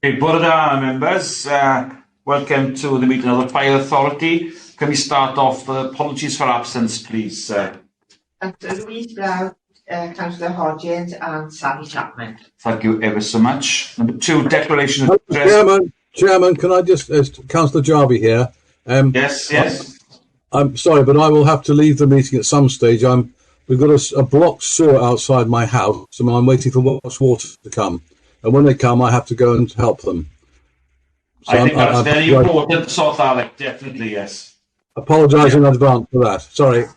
Okay, bore da, members. Welcome to the meeting of the Fire Authority. Can we start off with apologies for absence, please? Dr. Louise Brown, Councillor Hodgins and Sally Chapman. Thank you ever so much. Number 2, declaration of interest. Chairman, can I just, Councillor Jarvie here. Yes. I'm sorry, but I will have to leave the meeting at some stage. We've got a blocked sewer outside my house, and I'm waiting for Welsh Water to come. And when they come, I have to go and help them. So I think that's very important to sort that out, definitely, yes. Apologise in advance for that. Sorry.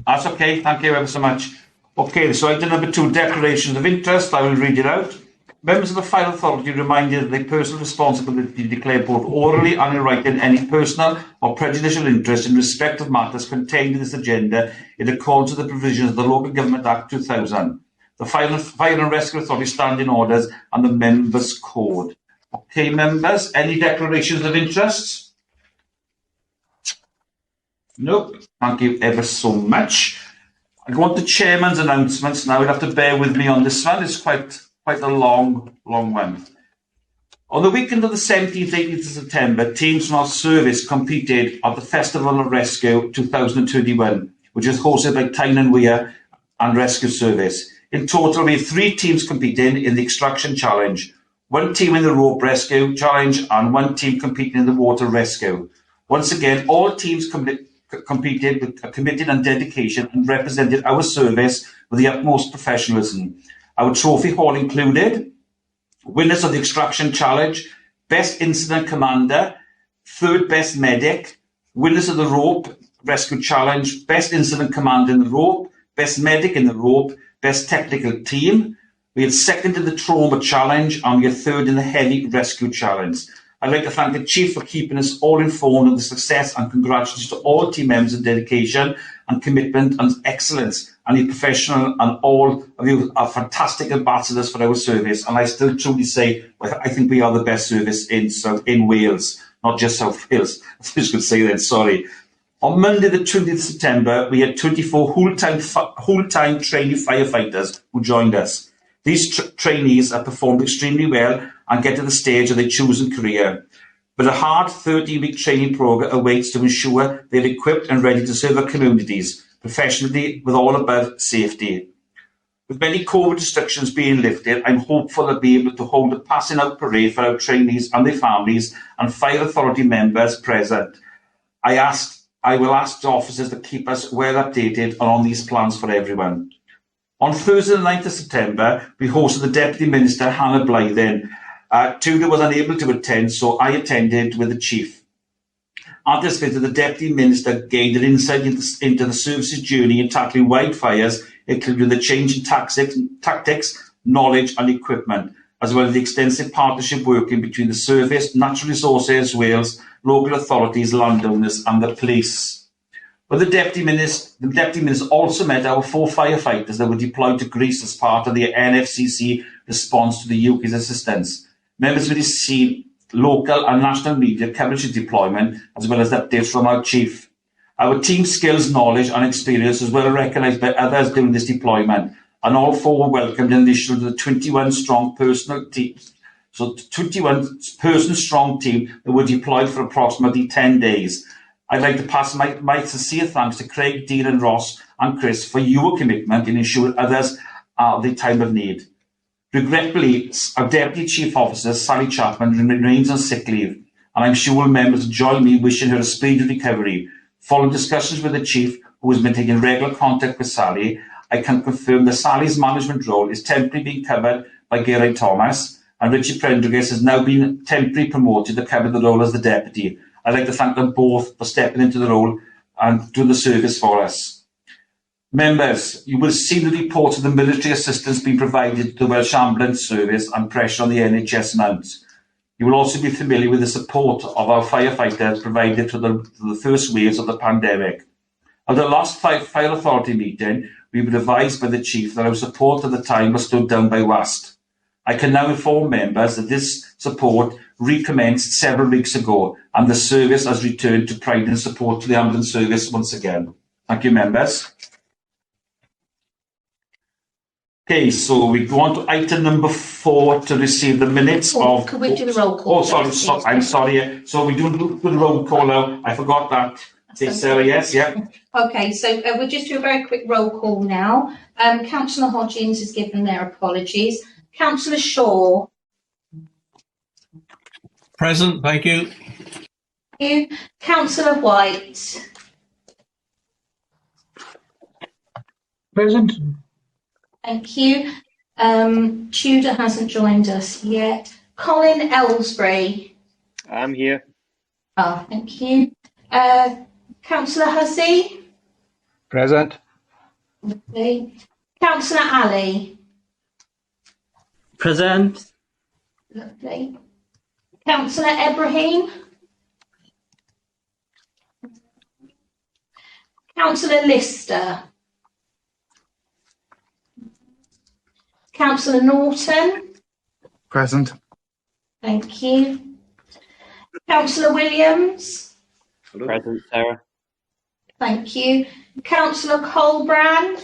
That's okay, thank you ever so much. Okay, so item number 2, declarations of interest. I will read it out. Members of the Fire Authority reminded that their personal responsibility to declare both orally and in writing any personal or prejudicial interest in respect of matters contained in this agenda in accordance with the provisions of the Local Government Act 2000, the Fire and Rescue Authority Standing Orders and the Members' Code. Okay, members, any declarations of interest? Nope, thank you ever so much. I go on to Chairman's announcements now. You'll have to bear with me on this one. It's quite a long one. On the weekend of the 17th, 18th of September, teams from our service competed at the Festival of Rescue 2021, which is hosted by Tyne and Weir and Rescue Service. In total, we had 3 teams competing in the Extraction Challenge, 1 team in the Rope Rescue Challenge, and 1 team competing in the Water Rescue. Once again, all teams competed with a commitment and dedication and represented our service with the utmost professionalism. Our trophy hall included winners of the Extraction Challenge, Best Incident Commander, 3rd Best Medic, winners of the Rope Rescue Challenge, Best Incident Commander in the Rope, Best Medic in the Rope, Best Technical Team. We had 2nd in the Trauma Challenge and we had 3rd in the Heavy Rescue Challenge. I'd like to thank the Chief for keeping us all informed of the success, and congratulations to all team members of dedication and commitment and excellence, and the professional, and all of you are fantastic ambassadors for our service. And I still truly say, I think we are the best service in Wales, not just South Wales. I just could say that, sorry. On Monday, the 20th of September, we had 24 whole-time trainee firefighters who joined us. These trainees have performed extremely well and get to the stage of their chosen career. But a hard 13-week training programme awaits to ensure they're equipped and ready to serve our communities professionally with all about safety. With many COVID restrictions being lifted, I'm hopeful I'll be able to hold a passing out parade for our trainees and their families and Fire Authority members present. I will ask the officers to keep us well updated on these plans for everyone. On Thursday the 9th of September, we hosted the Deputy Minister, Hannah Blythen. Tudor was unable to attend, so I attended with the Chief. At this visit, the Deputy Minister gained an insight into the service's journey in tackling wildfires, including the change in tactics, knowledge and equipment, as well as the extensive partnership working between the Service, Natural Resources Wales, local authorities, landowners and the police. But the Deputy Minister also met our 4 firefighters that were deployed to Greece as part of the NFCC response to the UK's assistance. Members will receive local and national media coverage of deployment, as well as updates from our Chief. Our team's skills, knowledge and experience was well recognised by others during this deployment, and all 4 were welcomed in addition to the 21-strong personal team. So 21-person strong team that were deployed for approximately 10 days. I'd like to pass my sincere thanks to Craig, Dean and Ross and Chris for your commitment in ensuring others are the time of need. Regretfully, our Deputy Chief Officer, Sally Chapman, remains on sick leave, and I'm sure members will join me wishing her a speedy recovery. Following discussions with the Chief, who has been taking regular contact with Sally, I can confirm that Sally's management role is temporarily being covered by Geraint Thomas, and Richard Prendergast has now been temporarily promoted to cover the role as the Deputy. I'd like to thank them both for stepping into the role and doing the service for us. Members, you will see the reports of the military assistance being provided to the Welsh Ambulance Service and pressure on the NHS mounts. You will also be familiar with the support of our firefighters provided to the first waves of the pandemic. At the last Fire Authority meeting, we were advised by the Chief that our support at the time was stood down by WAST. I can now inform members that this support recommenced several weeks ago and the service has returned to providing support to the ambulance service once again. Thank you, members. Okay, so we go on to item number 4 to receive the minutes of... Could we do the roll call? Oh, sorry, I'm sorry. So we do the roll call now. I forgot that. Say, Sarah, yes, yeah. Okay, so we'll just do a very quick roll call now. Councillor Hodgins has given their apologies. Councillor Shaw. Present, thank you. Thank you. Councillor White. Present. Thank you. Tudor hasn't joined us yet. Colin Ellsbury. I'm here. Oh, thank you. Councillor Hussey. Present. Lovely. Councillor Ali. Present. Lovely. Councillor Ibrahim. Councillor Lister. Councillor Norton. Present. Thank you. Councillor Williams. Present, Sarah. Thank you. Councillor Colbrand.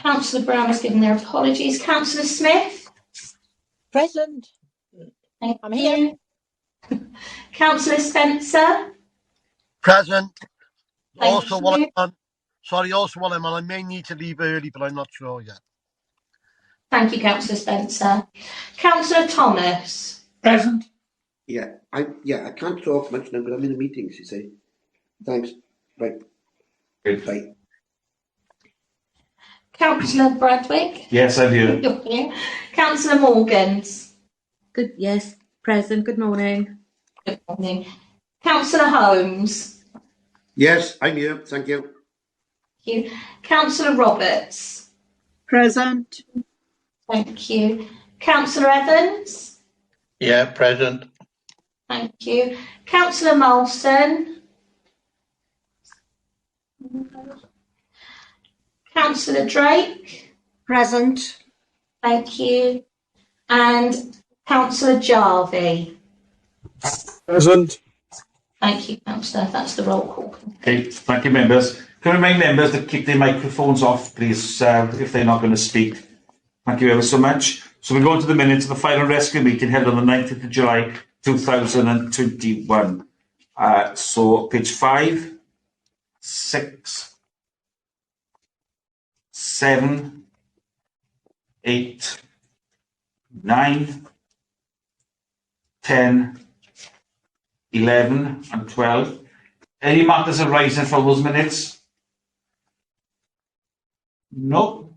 Councillor Brown has given their apologies. Councillor Smith. Present. Thank I'm here. you. Councillor Spencer. Present. Thank Also, you. while I'm on, I may need to leave early, but I'm not sure yet. Thank you, Councillor Spencer. Councillor Thomas. Present. Yeah, I can't talk much now, but I'm in the meetings, you see. Thanks. Right. Good. Bye. Councillor Bradwick. Yes, I'm here. Councillor Morgans. Good. Yes. Present. Good morning. Good morning. Councillor Holmes. Yes, I'm here. Thank you. Thank you. Councillor Roberts. Present. Thank you. Councillor Evans. Yeah, present. Thank you. Councillor Molson. Councillor Drake. Present. Thank you. And Councillor Jarvie. Present. Thank you, Councillor. That's the roll call. Okay, thank you, members. Can I remind members to keep their microphones off, please, if they're not going to speak. Thank you ever so much. So we go on to the minutes of the fire and rescue meeting held on the 9th of July 2021. So page 5, 6, 7, 8, 9, 10, 11 and 12. Any matters arising from those minutes? No.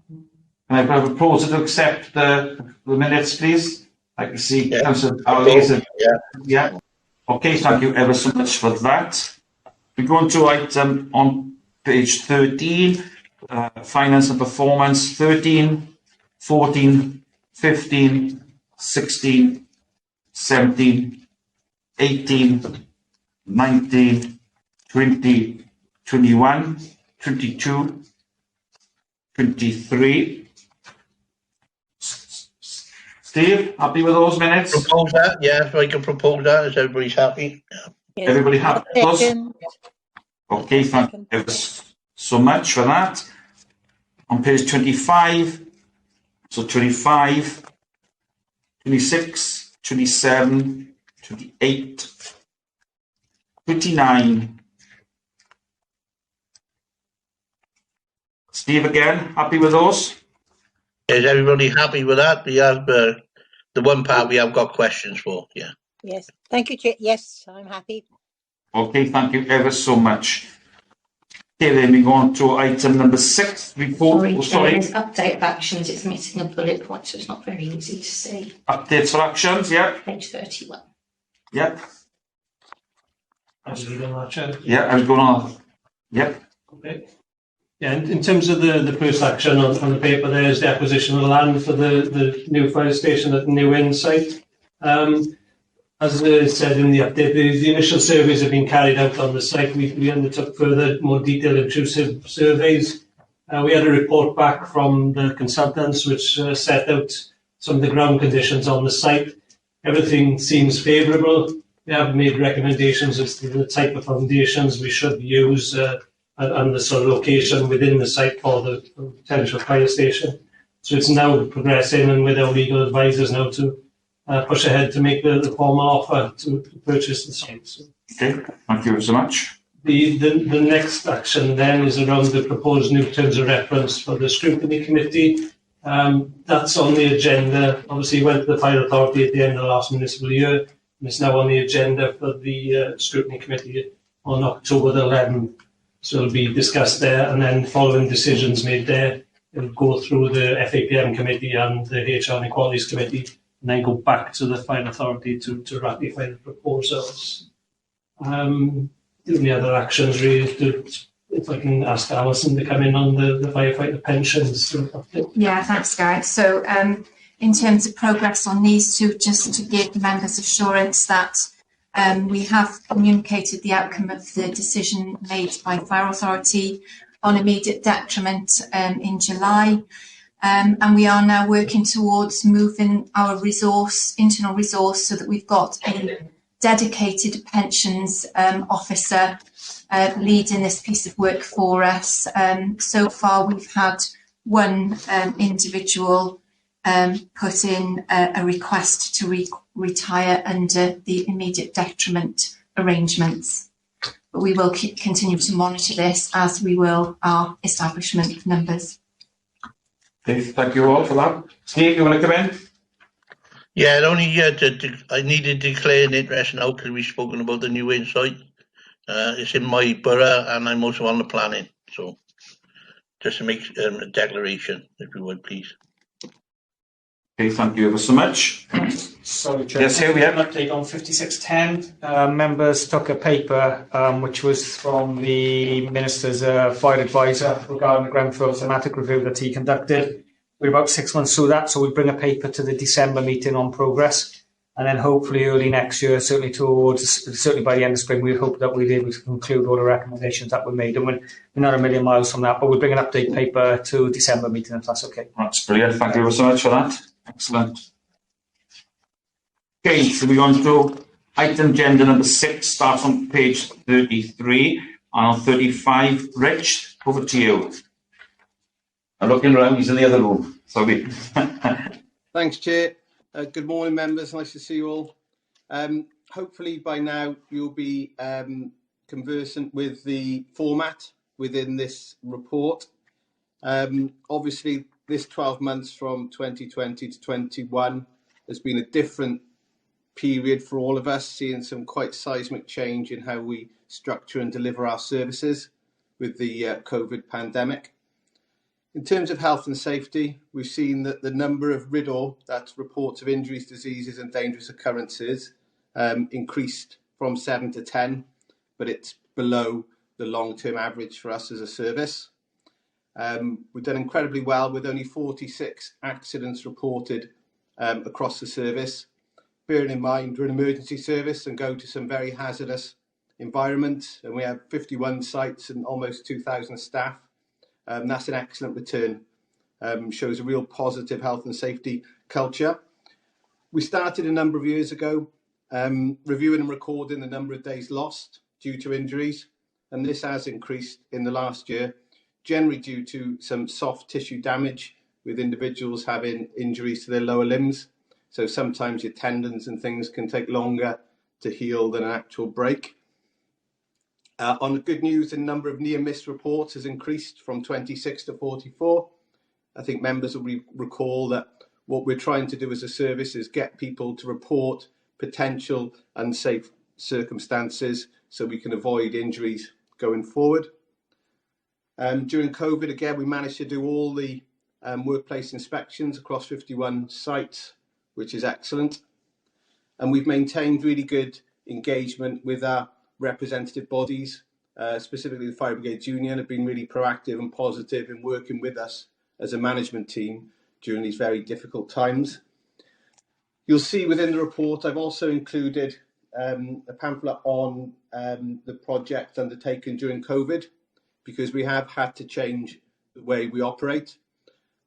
Can I have a proposal to accept the minutes, please? I can see Councillor Ali. Yeah. Okay, thank you ever so much for that. We go on to item on page 13, finance and performance, 13, 14, 15, 16, 17, 18, 19, 20, 21, 22, 23. Steve, happy with those minutes? Propose that, yeah, if I can propose that, as everybody's happy. Yes. Everybody happy with those? Second. Okay, thank you so much for that. On page 25, so 25, 26, 27, 28, 29. Steve again, happy with those? Is everybody happy with that? We have the one part we have got questions for, yeah. Yes. Thank you, Chair. Yes, I'm happy. Okay, thank you ever so much. Okay, then we go on to item number 6, report. There's update of actions. It's missing a bullet point, so it's not very easy to see. Updates for actions, yeah. Page 31. Yep. I was reading that, Chair. Yeah, I was going on. Yep. Okay. Yeah, in terms of the first action on the paper, there is the acquisition of land for the new fire station at the New Inn site. As said in the update, the initial surveys have been carried out on the site. We undertook further, more detailed, intrusive surveys. We had a report back from the consultants which set out some of the ground conditions on the site. Everything seems favourable. We have made recommendations as to the type of foundations we should use, and the sort of location within the site for the potential fire station. So it's now progressing, and with our legal advisors now to push ahead to make the formal offer to purchase the site. So Okay, thank you so much. the next action then is around the proposed new terms of reference for the Scrutiny Committee. That's on the agenda. Obviously, went to the Fire Authority at the end of the last municipal year, and it's now on the agenda for the Scrutiny Committee on October the 11th. So it'll be discussed there, and then following decisions made there, it'll go through the FAPM Committee and the HR and Equalities Committee, and then go back to the Fire Authority to ratify the proposals. The only other actions really, if I can ask Alison to come in on the firefighter pensions. Yeah, thanks, Gareth. So in terms of progress on these two, just to give the members assurance that we have communicated the outcome of the decision made by Fire Authority on immediate detriment in July. And we are now working towards moving our internal resource, so that we've got a dedicated pensions officer leading this piece of work for us. So far, we've had one individual put in a request to retire under the immediate detriment arrangements. But we will continue to monitor this, as we will our establishment numbers. Okay, thank you all for that. Steve, you want to come in? Yeah, I needed to declare an interest now because we've spoken about the new site. It's in my borough, and I'm also on the planning. So just to make a declaration, if you would, please. Okay, thank you ever so much. Sorry, Chair. Yes, here we have an update on 5610. Members took a paper which was from the Minister's fire advisor regarding the Grenfell thematic review that he conducted. We're about 6 months through that, so we'll bring a paper to the December meeting on progress, and then hopefully early next year, certainly by the end of spring, we hope that we'll be able to conclude all the recommendations that were made. And we're not a million miles from that, but we'll bring an update paper to December meeting, if that's okay. That's brilliant. Thank you ever so much for that. Excellent. Okay, so we're on to item agenda number 6, starts on page 33, and on 35, Rich, over to you. I'm looking around, he's in the other room. Sorry. Thanks, Chair. Good morning, members. Nice to see you all. Hopefully by now you'll be conversant with the format within this report. Obviously, this 12 months from 2020 to 21 has been a different period for all of us, seeing some quite seismic change in how we structure and deliver our services with the COVID pandemic. In terms of health and safety, we've seen that the number of RIDDOR, that's reports of injuries, diseases and dangerous occurrences, increased from 7 to 10, but it's below the long-term average for us as a service. We've done incredibly well with only 46 accidents reported across the service. Bearing in mind we're an emergency service and go to some very hazardous environments, and we have 51 sites and almost 2,000 staff. That's an excellent return. Shows a real positive health and safety culture. We started a number of years ago reviewing and recording the number of days lost due to injuries, and this has increased in the last year, generally due to some soft tissue damage with individuals having injuries to their lower limbs. So sometimes your tendons and things can take longer to heal than an actual break. On the good news, the number of near-miss reports has increased from 26 to 44. I think members will recall that what we're trying to do as a service is get people to report potential unsafe circumstances so we can avoid injuries going forward. During COVID, again, we managed to do all the workplace inspections across 51 sites, which is excellent. And we've maintained really good engagement with our representative bodies, specifically the Fire Brigades Union, have been really proactive and positive in working with us as a management team during these very difficult times. You'll see within the report, I've also included a pamphlet on the project undertaken during COVID, because we have had to change the way we operate.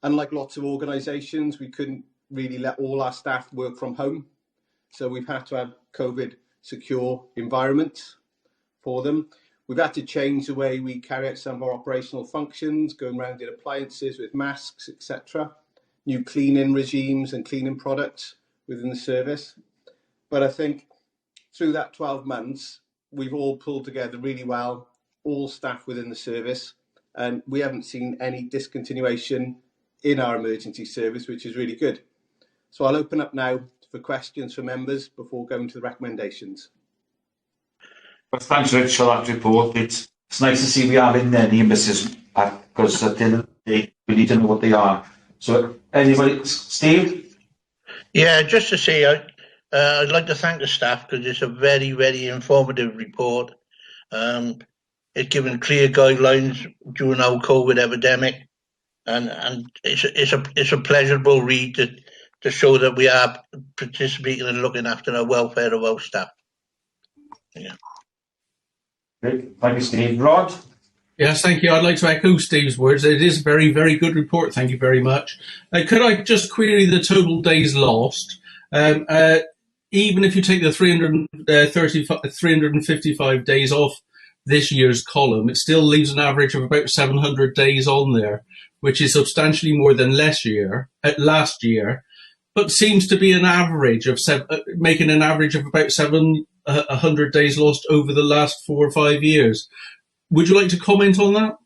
Unlike lots of organisations, we couldn't really let all our staff work from home. So we've had to have COVID secure environments for them. We've had to change the way we carry out some of our operational functions, going around in appliances with masks, etc. New cleaning regimes and cleaning products within the service. But I think through that 12 months, we've all pulled together really well, all staff within the service, and we haven't seen any discontinuation in our emergency service, which is really good. So I'll open up now for questions from members before going to the recommendations. Well, thanks, Rich, for that report. It's nice to see we are in any misses because at the end of the day, we need to know what they are. So, anybody, Steve? Yeah, just to say, I'd like to thank the staff because it's a very, very informative report. It's given clear guidelines during our COVID epidemic, and it's a pleasurable read to show that we are participating and looking after the welfare of our staff. Yeah. Great. Thank you, Steve. Rod? Yes, thank you. I'd like to echo Steve's words. It is a very, very good report. Thank you very much. Could I just query the total days lost? Even if you take the 355 days off this year's column, it still leaves an average of about 700 days on there, which is substantially more than last year, but seems to be an average of making an average of about 700 days lost over the last 4 or 5 years. Would you like to comment on that?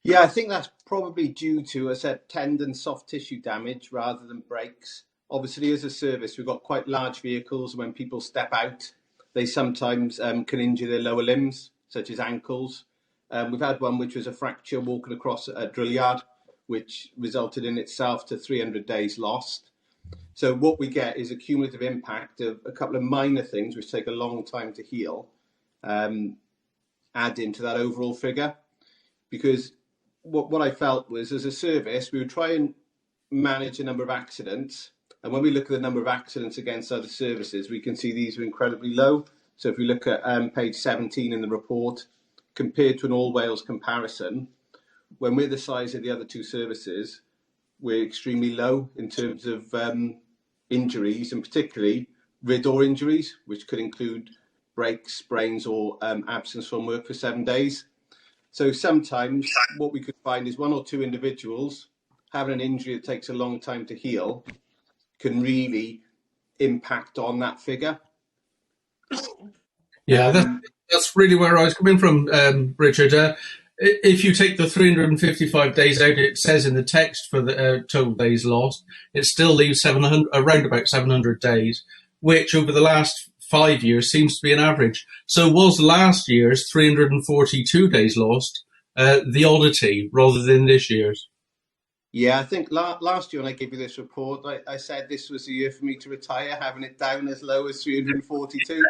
Yeah, I think that's probably due to, as I said, tendon soft tissue damage rather than breaks. Obviously, as a service, we've got quite large vehicles. When people step out, they sometimes can injure their lower limbs, such as ankles. We've had one which was a fracture walking across a drill yard, which resulted in itself to 300 days lost. So what we get is a cumulative impact of a couple of minor things which take a long time to heal, add into that overall figure. Because what I felt was, as a service, we would try and manage a number of accidents. And when we look at the number of accidents against other services, we can see these are incredibly low. So if we look at page 17 in the report, compared to an all Wales comparison, when we're the size of the other two services, we're extremely low in terms of injuries, and particularly rear-door injuries, which could include breaks, sprains, or absence from work for 7 days. So sometimes what we could find is 1 or 2 individuals having an injury that takes a long time to heal can really impact on that figure. Yeah, that's really where I was coming from, Richard. If you take the 355 days out, it says in the text for the total days lost, it still leaves around about 700 days, which over the last 5 years seems to be an average. So was last year's 342 days lost the oddity rather than this year's? Yeah, I think last year when I gave you this report, I said this was the year for me to retire, having it down as low as 342,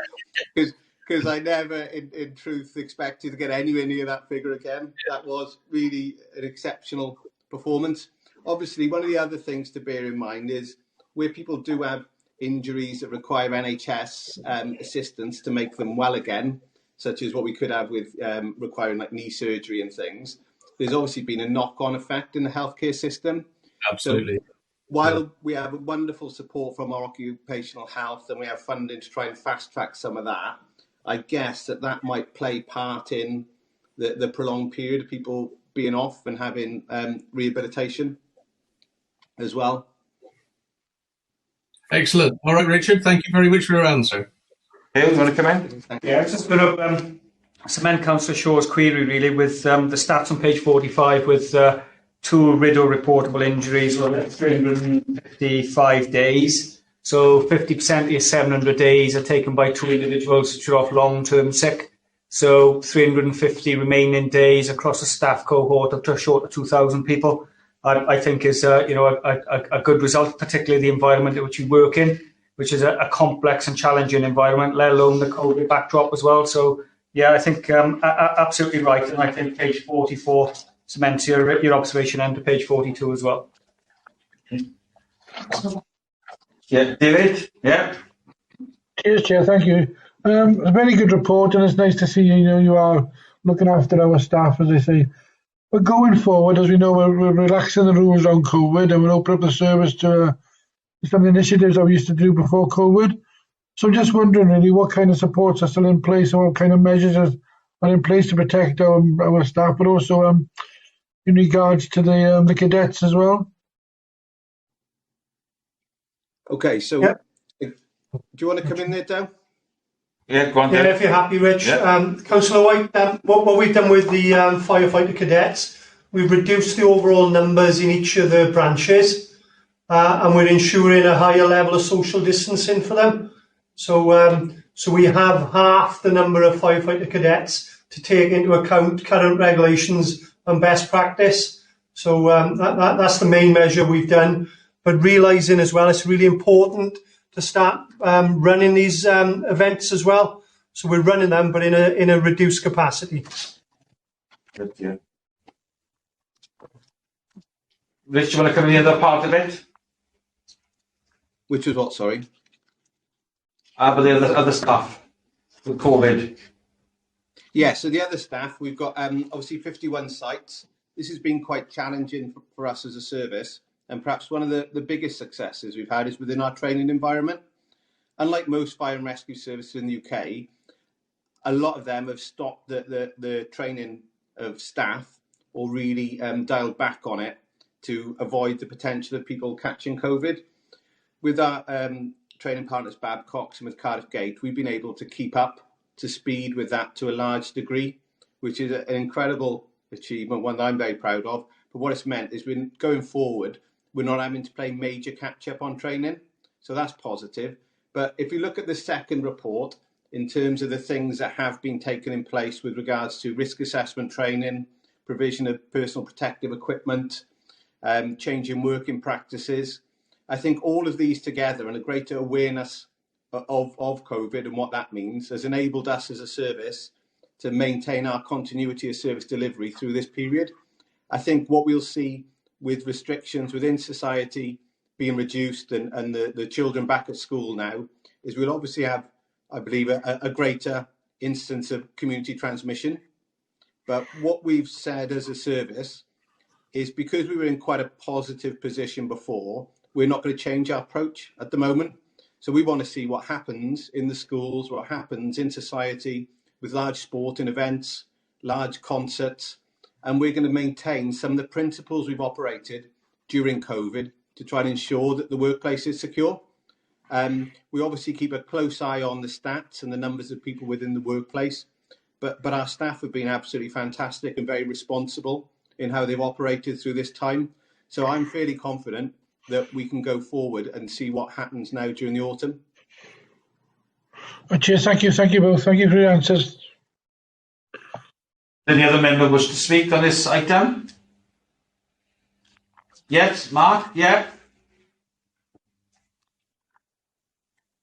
because I never, in truth, expected to get anywhere near that figure again. That was really an exceptional performance. Obviously, one of the other things to bear in mind is where people do have injuries that require NHS assistance to make them well again, such as what we could have with requiring like knee surgery and things. There's obviously been a knock-on effect in the healthcare system. Absolutely. So while we have a wonderful support from our occupational health and we have funding to try and fast-track some of that, I guess that might play part in the prolonged period of people being off and having rehabilitation as well. Excellent. All right, Richard, thank you very much for your answer. Bill, you want to come in? Yeah, it's just going to cement Councillor Shaw's query really with the stats on page 45 with 2 RIDO reportable injuries over 355 days. So 50% of your 700 days are taken by 2 individuals which are off long-term sick. So 350 remaining days across a staff cohort of just short of 2,000 people, I think is a good result, particularly the environment in which you work in, which is a complex and challenging environment, let alone the COVID backdrop as well. So yeah, I think absolutely right, and I think page 44 cements your observation and to page 42 as well. Yeah, David. Yeah. Cheers, Chair. Thank you. A very good report, and it's nice to see you are looking after our staff, as they say. But going forward, as we know, we're relaxing the rules on COVID, and we'll open up the service to some of the initiatives that we used to do before COVID. So I'm just wondering, really, what kind of supports are still in place, and what kind of measures are in place to protect our staff, but also in regards to the cadets as well. Okay, so Yeah. do you want to come in there, Dan? Yeah, go on. Yeah, Dave. if you're happy, Rich. Yeah. Councillor White, what we've done with the firefighter cadets, we've reduced the overall numbers in each of the branches, and we're ensuring a higher level of social distancing for them. So we have half the number of firefighter cadets to take into account current regulations and best practice. So that's the main measure we've done. But realising as well, it's really important to start running these events as well. So we're running them, but in a reduced capacity. Good, yeah. Rich, you want to come in the other part of it? Which was what, sorry? But the other stuff with COVID. Yeah, so the other staff, we've got obviously 51 sites. This has been quite challenging for us as a service, and perhaps one of the biggest successes we've had is within our training environment. Unlike most fire and rescue services in the UK, a lot of them have stopped the training of staff or really dialed back on it to avoid the potential of people catching COVID. With our training partners Babcock's and with Cardiff Gate, we've been able to keep up to speed with that to a large degree, which is an incredible achievement, one that I'm very proud of. But what it's meant is we're going forward, we're not having to play major catch-up on training. So that's positive. But if you look at the second report, in terms of the things that have been taken in place with regards to risk assessment training, provision of personal protective equipment, changing working practices, I think all of these together and a greater awareness of COVID and what that means has enabled us as a service to maintain our continuity of service delivery through this period. I think what we'll see with restrictions within society being reduced and the children back at school now is we'll obviously have, I believe, a greater instance of community transmission. But what we've said as a service is because we were in quite a positive position before, we're not going to change our approach at the moment. So we want to see what happens in the schools, what happens in society with large sporting events, large concerts, and we're going to maintain some of the principles we've operated during COVID to try and ensure that the workplace is secure. We obviously keep a close eye on the stats and the numbers of people within the workplace, but our staff have been absolutely fantastic and very responsible in how they've operated through this time. So I'm fairly confident that we can go forward and see what happens now during the autumn. Cheers, thank you both. Thank you for your answers. Any other member wish to speak on this item? Yes, Mark? Yeah.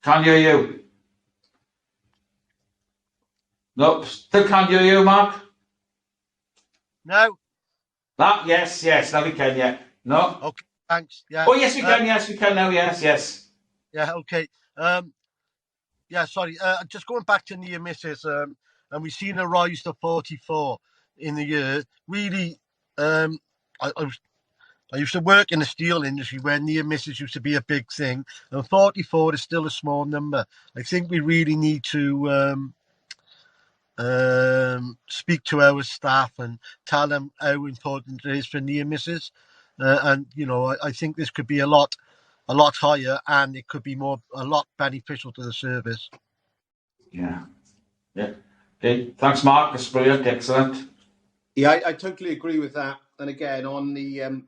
Can't hear you. Nope, still can't hear you, Mark. No. That, yes, now we can, yeah. No? Okay, thanks. Yeah. Oh, yes, we can now, yes. Yeah, okay. Yeah, sorry. Just going back to near misses, and we've seen a rise to 44 in the year. Really, I used to work in the steel industry where near misses used to be a big thing, and 44 is still a small number. I think we really need to speak to our staff and tell them how important it is for near misses. And you know, I think this could be a lot higher, and it could be a lot beneficial to the service. Yeah. Okay, thanks, Mark. That's brilliant, excellent. Yeah, I totally agree with that. And again, on the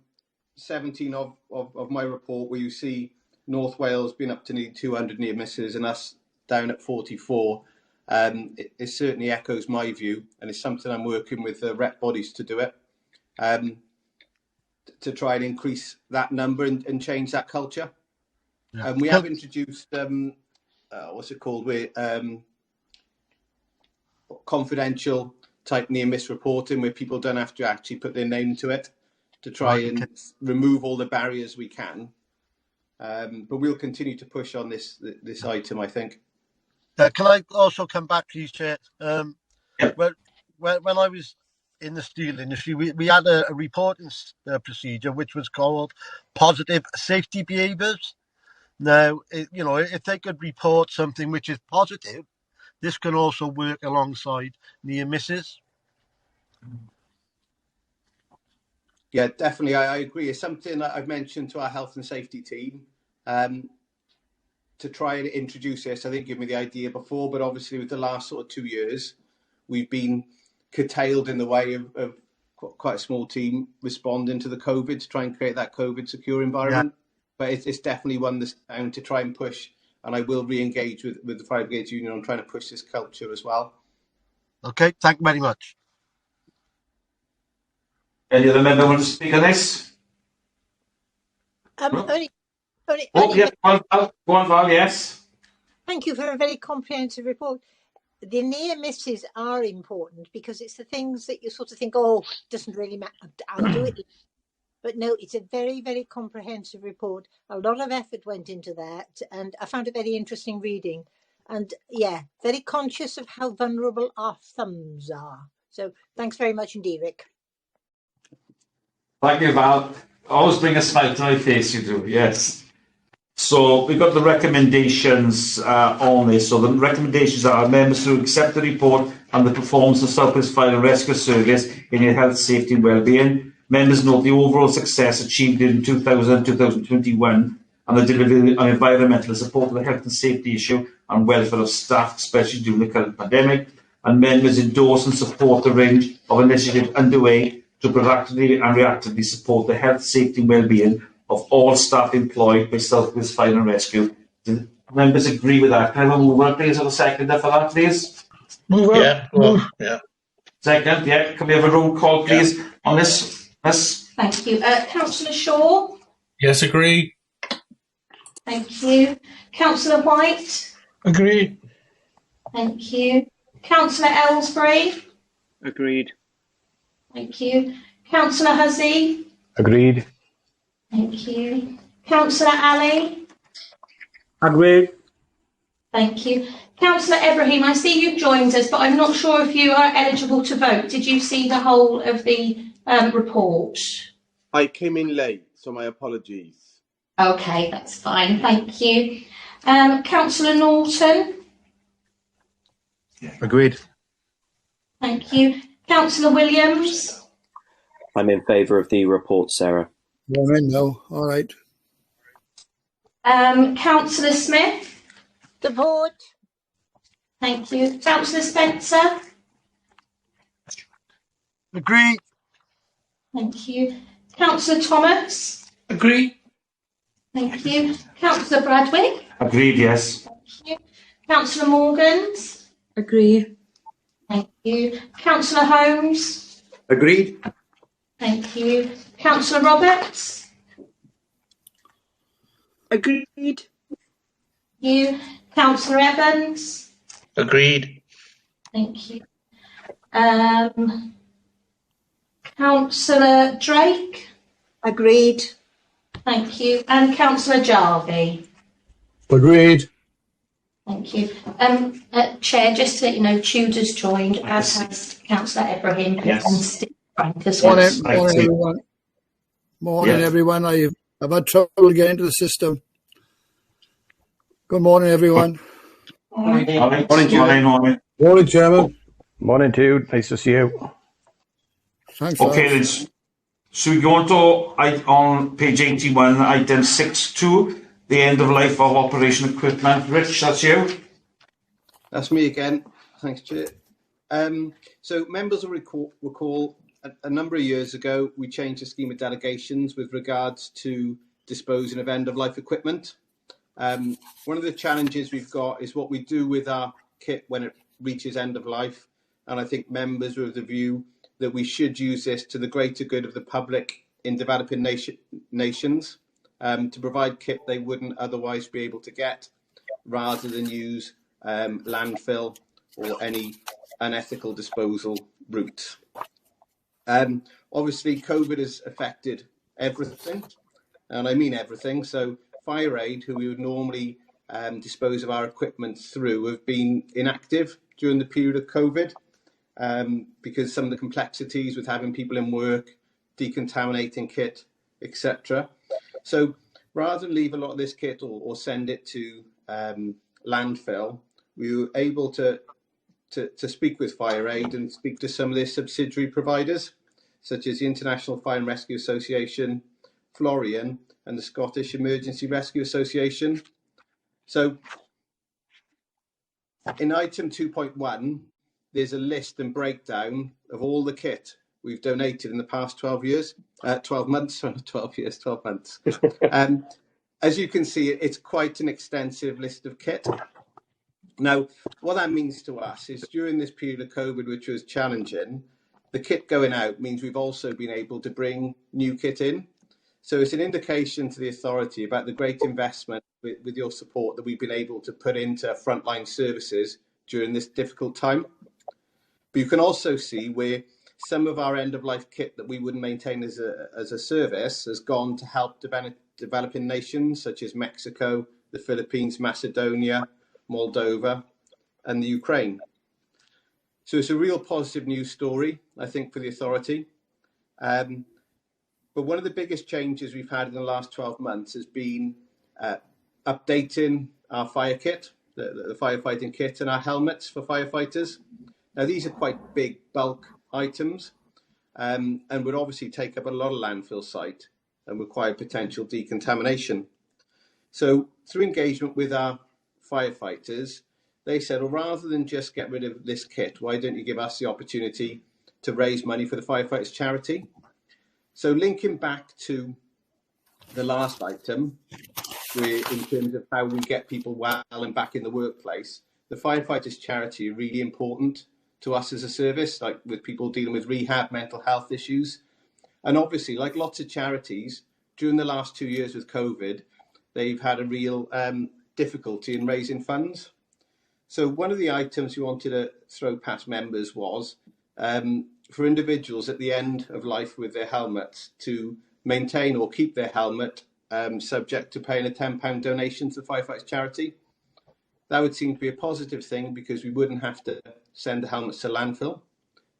17 of my report, where you see North Wales being up to nearly 200 near misses and us down at 44, it certainly echoes my view, and it's something I'm working with rep bodies to do it, to try and increase that number and change that culture. Yeah. And we have introduced what's it called? Confidential type near miss reporting, where people don't have to actually put their name to it, to try and remove all the barriers we can. But we'll continue to push on this item, I think. Can I also come back, please, Chair? When I was in the steel industry, we had a reporting procedure which was called positive safety behaviours. Now, if they could report something which is positive, this can also work alongside near misses. Yeah, definitely. I agree. It's something that I've mentioned to our health and safety team to try and introduce this. I think give me the idea before, but obviously with the last sort of 2 years, we've been curtailed in the way of quite a small team responding to the COVID to try and create that COVID secure environment. Yeah. But it's definitely one that's down to try and push, and I will re-engage with the Fire Brigades Union on trying to push this culture as well. Okay, thank you very much. Any other member want to speak on this? Only, Yeah, go on, Val, yes. Thank you for a very comprehensive report. The near misses are important because it's the things that you sort of think, oh, it doesn't really matter, I'll do it. But no, it's a very, very comprehensive report. A lot of effort went into that, and I found it very interesting reading. And yeah, very conscious of how vulnerable our thumbs are. So thanks very much indeed, Rick. Thank you, Val. Always bring a smile to my face, you do, yes. So we've got the recommendations on this. So the recommendations are members to accept the report and the performance of South Wales Fire and Rescue Service in their health, safety and well-being. Members note the overall success achieved in 2021 and the delivery of environmental support of the health and safety issue and welfare of staff, especially during the current pandemic. And members endorse and support the range of initiatives underway to proactively and reactively support the health, safety and well-being of all staff employed by South Wales Fire and Rescue. Do members agree with that? Can I have a mover, please, or a seconder for that, please? Move up. Yeah, Move. Yeah. Second, yeah. Can we have a roll call, please, on this? Yes. Thank you. Councillor Shaw? Yes, agree. Thank you. Councillor White? Agree. Thank you. Councillor Ellsbury? Agreed. Thank you. Councillor Hussey? Agreed. Thank you. Councillor Ali? Agreed. Thank you. Councillor Ibrahim, I see you've joined us, but I'm not sure if you are eligible to vote. Did you see the whole of the report? I came in late, so my apologies. Okay, that's fine. Thank you. Councillor Norton? Agreed. Thank you. Councillor Williams? I'm in favour of the report, Sarah. You're in now. All right. Councillor Smith? Support. Thank you. Councillor Spencer? Agree. Thank you. Councillor Thomas? Agree. Thank you. Councillor Bradwick? Agreed, yes. Thank you. Councillor Morgans? Agree. Thank you. Councillor Holmes? Agreed. Thank you. Councillor Roberts? Agreed. Thank you. Councillor Evans? Agreed. Thank you. Councillor Drake? Agreed. Thank you. And Councillor Jarvie? Agreed. Thank you. Chair, just to let you know, Tudor's joined, as has Councillor Ibrahim and Steve Frank as well. Morning, everyone. Morning, everyone. I've had trouble getting into the system. Good morning, everyone. Morning. Morning. Morning, Chairman. Morning, Jude. Nice to see you. Thanks. Okay, then. So we go on page 81, item 6.2, the end of life of operation equipment. Rich, that's you. That's me again. Thanks, Chair. So members will recall a number of years ago, we changed the scheme of delegations with regards to disposing of end-of-life equipment. One of the challenges we've got is what we do with our kit when it reaches end of life. And I think members are of the view that we should use this to the greater good of the public in developing nations to provide kit they wouldn't otherwise be able to get, rather than use landfill or any unethical disposal routes. Obviously, COVID has affected everything, and I mean everything. So Fire Aid, who we would normally dispose of our equipment through, have been inactive during the period of COVID because some of the complexities with having people in work, decontaminating kit, etc. So rather than leave a lot of this kit or send it to landfill, we were able to to speak with Fire Aid and speak to some of their subsidiary providers, such as the International Fire and Rescue Association, Florian, and the Scottish Emergency Rescue Association. So in item 2.1, there's a list and breakdown of all the kit we've donated in the past 12 months. As you can see, it's quite an extensive list of kit. Now, what that means to us is during this period of COVID, which was challenging, the kit going out means we've also been able to bring new kit in. So it's an indication to the authority about the great investment with your support that we've been able to put into frontline services during this difficult time. But you can also see where some of our end-of-life kit that we wouldn't maintain as a service has gone to help developing nations such as Mexico, the Philippines, Macedonia, Moldova, and the Ukraine. So it's a real positive news story, I think, for the authority. But one of the biggest changes we've had in the last 12 months has been updating our fire kit, the firefighting kit, and our helmets for firefighters. Now, these are quite big bulk items and would obviously take up a lot of landfill site and require potential decontamination. So through engagement with our firefighters, they said, well, rather than just get rid of this kit, why don't you give us the opportunity to raise money for the Firefighters Charity? So linking back to the last item, where in terms of how we get people well and back in the workplace, the Firefighters Charity are really important to us as a service, like with people dealing with rehab, mental health issues. And obviously, like lots of charities, during the last 2 years with COVID, they've had a real difficulty in raising funds. So one of the items we wanted to throw past members was for individuals at the end of life with their helmets to maintain or keep their helmet subject to paying a £10 donation to the Firefighters Charity. That would seem to be a positive thing because we wouldn't have to send the helmets to landfill.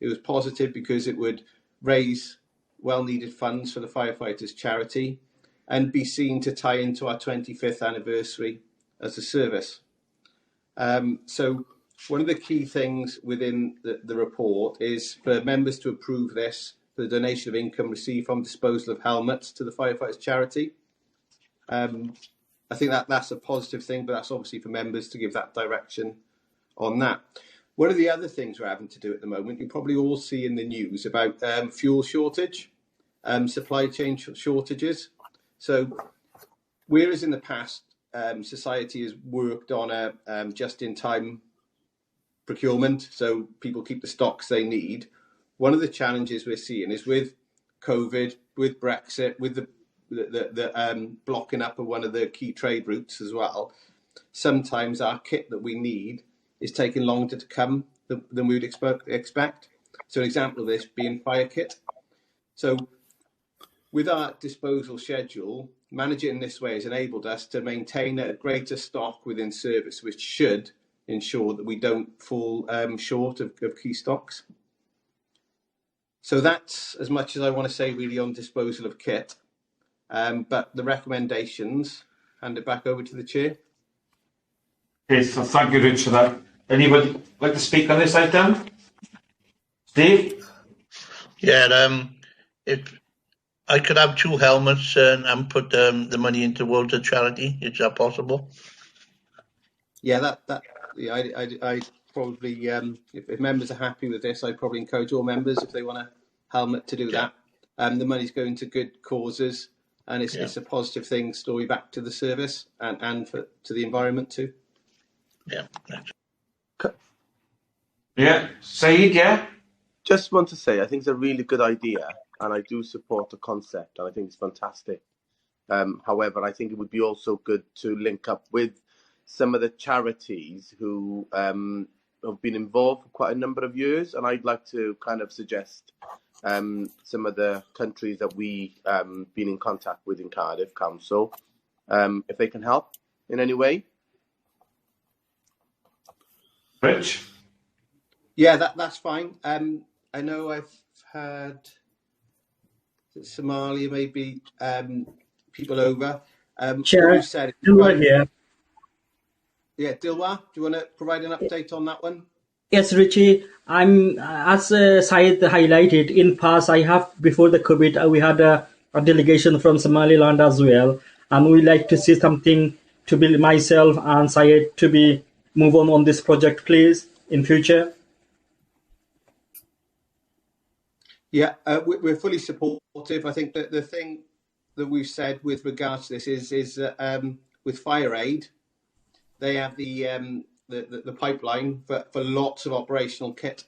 It was positive because it would raise well-needed funds for the Firefighters Charity and be seen to tie into our 25th anniversary as a service. So one of the key things within the report is for members to approve this for the donation of income received from disposal of helmets to the Firefighters Charity. I think that's a positive thing, but that's obviously for members to give that direction on that. One of the other things we're having to do at the moment, you probably all see in the news about fuel shortage, supply chain shortages. So whereas in the past, society has worked on a just-in-time procurement, so people keep the stocks they need. One of the challenges we're seeing is with COVID, with Brexit, with the blocking up of one of the key trade routes as well. Sometimes our kit that we need is taking longer to come than we would expect. So an example of this being fire kit. So with our disposal schedule, managing in this way has enabled us to maintain a greater stock within service, which should ensure that we don't fall short of key stocks. So that's as much as I want to say really on disposal of kit. But the recommendations, hand it back over to the chair. Okay, so thank you, Rich, for that. Anybody like to speak on this item? Steve? Yeah, if I could have 2 helmets and put the money in towards the charity, is that possible? Yeah, I probably, if members are happy with this, I'd probably encourage all members, if they want a helmet, to do that. The money's going to good causes, and it's a positive thing, story back to the service and to the environment too. Yeah, thanks. Yeah, Saeed, yeah? Just want to say, I think it's a really good idea, and I do support the concept, and I think it's fantastic. However, I think it would be also good to link up with some of the charities who have been involved for quite a number of years, and I'd like to kind of suggest some of the countries that we been in contact with in Cardiff Council, if they can help in any way. Rich? Yeah, that's fine. I know I've had Somalia, maybe people over. Chair, Yeah, Dilwar, do you want to provide an update on that one? Yes, Richie. I'm as Syed highlighted in past. I have before the COVID, we had a delegation from Somaliland as well, and we like to see something to be myself and Syed to be move on this project, please, in future. Yeah, we're fully supportive. I think that the thing that we've said with regards to this is that with Fire Aid, they have the pipeline for lots of operational kit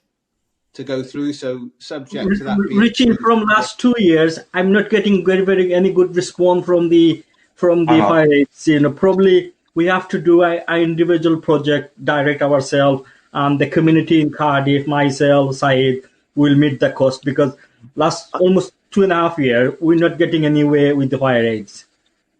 to go through. So subject to that being Richie, from last 2 years, I'm not getting very any good response from the Fire Aid. Probably we have to do an individual project, direct ourselves, and the community in Cardiff, myself, Syed, will meet the cost, because last almost 2.5 years, we're not getting anywhere with the Fire Aids.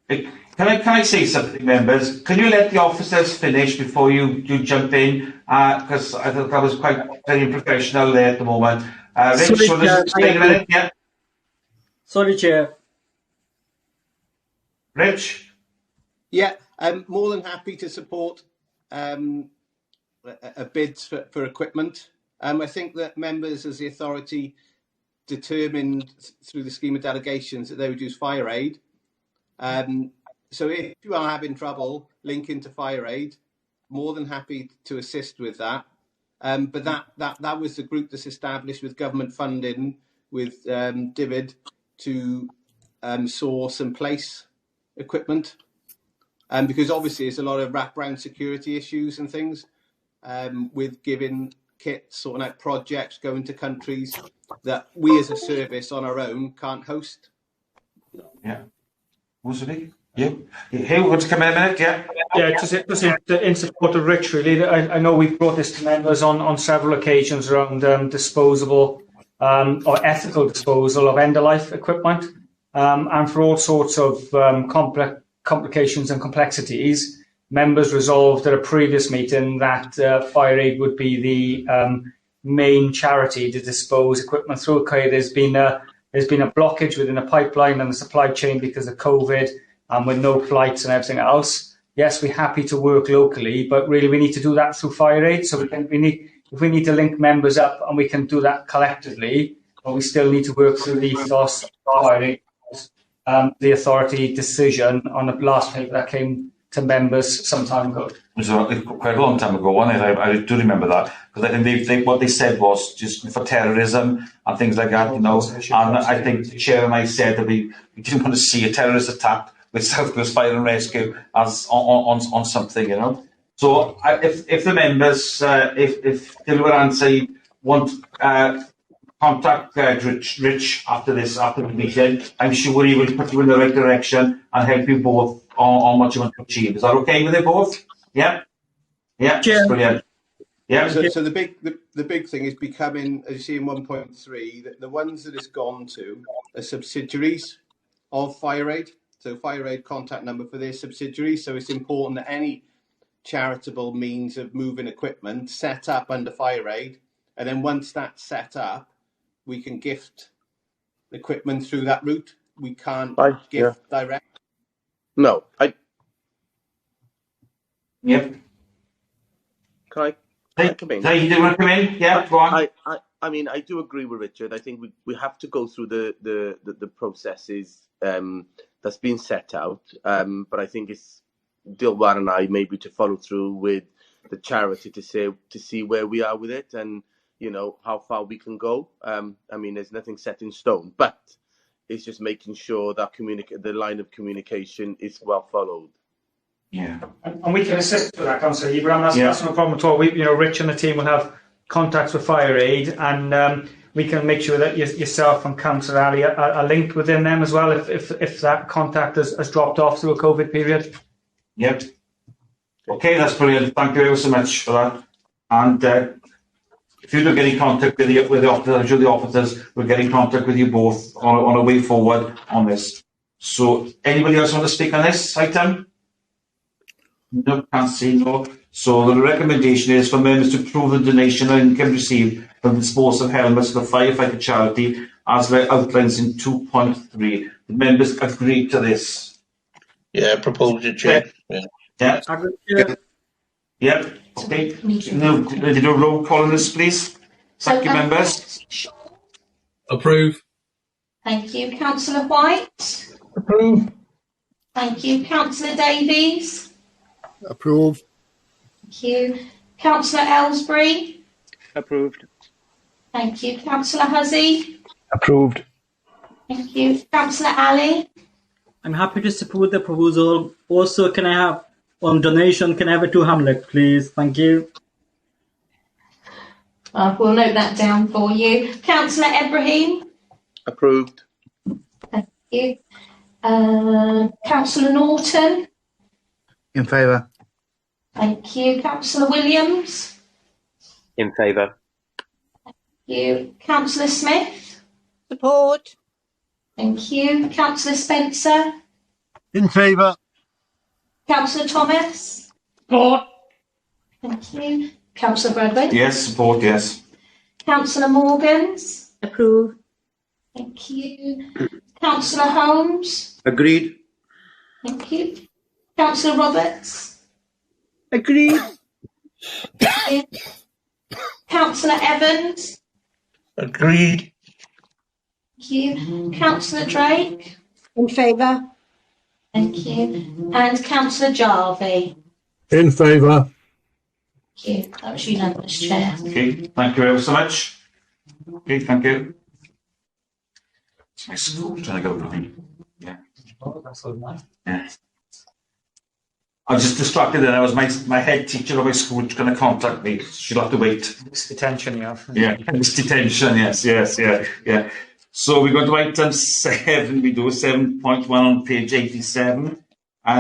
Can I say something, members? Can you let the officers finish before you jump in? Because I thought that was quite very unprofessional there at the moment. Rich, Sorry, Chair. Yeah. Sorry, Chair. Rich? Yeah, I'm more than happy to support a bid for equipment. I think that members as the authority determined through the scheme of delegations that they would use Fire Aid. So if you are having trouble linking to Fire Aid, more than happy to assist with that. But that was the group that's established with government funding, with DIVID, to source and place equipment. Because obviously there's a lot of wraparound security issues and things with giving kits, sorting out projects, going to countries that we as a service on our own can't host. Yeah. What's it? Yeah. Hey, want to come in a minute? Yeah. Yeah, just in support of Rich, really. I know we've brought this to members on several occasions around disposable or ethical disposal of end-of-life equipment, and for all sorts of complications and complexities. Members resolved at a previous meeting that Fire Aid would be the main charity to dispose equipment through. Okay, there's been a blockage within a pipeline and the supply chain because of COVID, and with no flights and everything else. Yes, we're happy to work locally, but really we need to do that through Fire Aid. So if we need to link members up, and we can do that collectively, but we still need to work through the ethos of Fire Aid, the authority decision on the last paper that came to members some time ago. It was quite a long time ago, wasn't it? I do remember that, because I think what they said was just for terrorism and things like that, And I think the chair and I said that we didn't want to see a terrorist attack with South Coast Fire and Rescue as on something, So if the members, if Dilwyn and Said want contact Rich after the meeting, I'm sure he will put you in the right direction and help you both on what you want to achieve. Is that okay with you both? Yeah? Yeah, Sure. Brilliant. Yeah. So the big thing is becoming, as you see in 1.3, that the ones that it's gone to are subsidiaries of Fire Aid. So Fire Aid contact number for their subsidiaries. So it's important that any charitable means of moving equipment set up under Fire Aid, and then once that's set up, we can gift equipment through that route. We can't gift direct. No, Yep. Can I come in? Hey, you do want to come in? Yeah, go on. I mean, I do agree with Richard. I think we have to go through the processes that's been set out. But I think it's Dilwyn and I maybe to follow through with the charity to see where we are with it, and how far we can go. I mean, there's nothing set in stone, but it's just making sure that the line of communication is well followed. Yeah, and we can assist with that, Councillor Ibrahim. That's no problem at all. Rich and the team will have contacts with Fire Aid, and we can make sure that yourself and Councillor Ali are linked within them as well, if that contact has dropped off through a COVID period. Yep. Okay, that's brilliant. Thank you ever so much for that. And if you do get in contact with the officers, I'm sure the officers will get in contact with you both on a way forward on this. So, anybody else want to speak on this item? No, can't see, no. So the recommendation is for members to approve the donation of income received from the disposal of helmets to the Firefighter Charity, as outlines in 2.3. The members agree to this. Yeah, proposed, Chair. Yeah. Yep. Okay. No, did a roll call on this, please? Thank you, members. Approve. Thank you. Councillor White. Approve. Thank you. Councillor Davies. Approve. Thank you. Councillor Ellsbury. Approved. Thank you. Councillor Hussey. Approved. Thank you. Councillor Ali. I'm happy to support the proposal. Also, can I have, on donation, can I have a 200, please? Thank you. We'll note that down for you. Councillor Ibrahim. Approved. Thank you. Councillor Norton. In favour. Thank you. Councillor Williams. In favour. Thank you. Councillor Smith. Support. Thank you. Councillor Spencer. In favour. Councillor Thomas. Support. Thank you. Councillor Bradford. Yes, support, yes. Councillor Morgans. Approve. Thank you. Councillor Holmes. Agreed. Thank you. Councillor Roberts. Agreed. Thank you. Councillor Evans. Agreed. Thank you. Councillor Drake. In favour. Thank you. And Councillor Jarvie. In favour. Thank you. That was unanimous, Chair. Okay, thank you ever so much. Okay, thank you. My school's trying to go with me. Yeah. Yeah. I was just distracted then. I was my head teacher of my school was going to contact me. She'll have to wait. It's detention, you have. Yeah, it's detention, yes, yeah. So we go to item 7. We do 7.1 on page 87.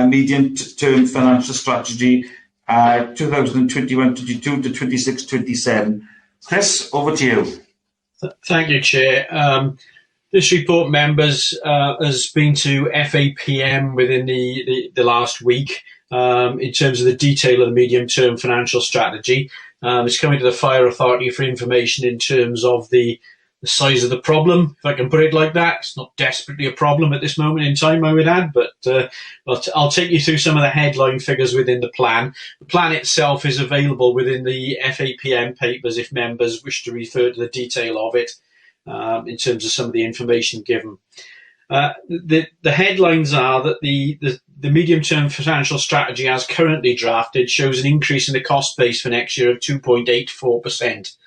Medium-term financial strategy, 2021-22 to 26-27. Chris, over to you. Thank you, Chair. This report, members, has been to FAPM within the last week in terms of the detail of the medium-term financial strategy. It's coming to the Fire Authority for information in terms of the size of the problem, if I can put it like that. It's not desperately a problem at this moment in time, I would add, but I'll take you through some of the headline figures within the plan. The plan itself is available within the FAPM papers if members wish to refer to the detail of it in terms of some of the information given. The headlines are that the medium-term financial strategy as currently drafted shows an increase in the cost base for next year of 2.84%.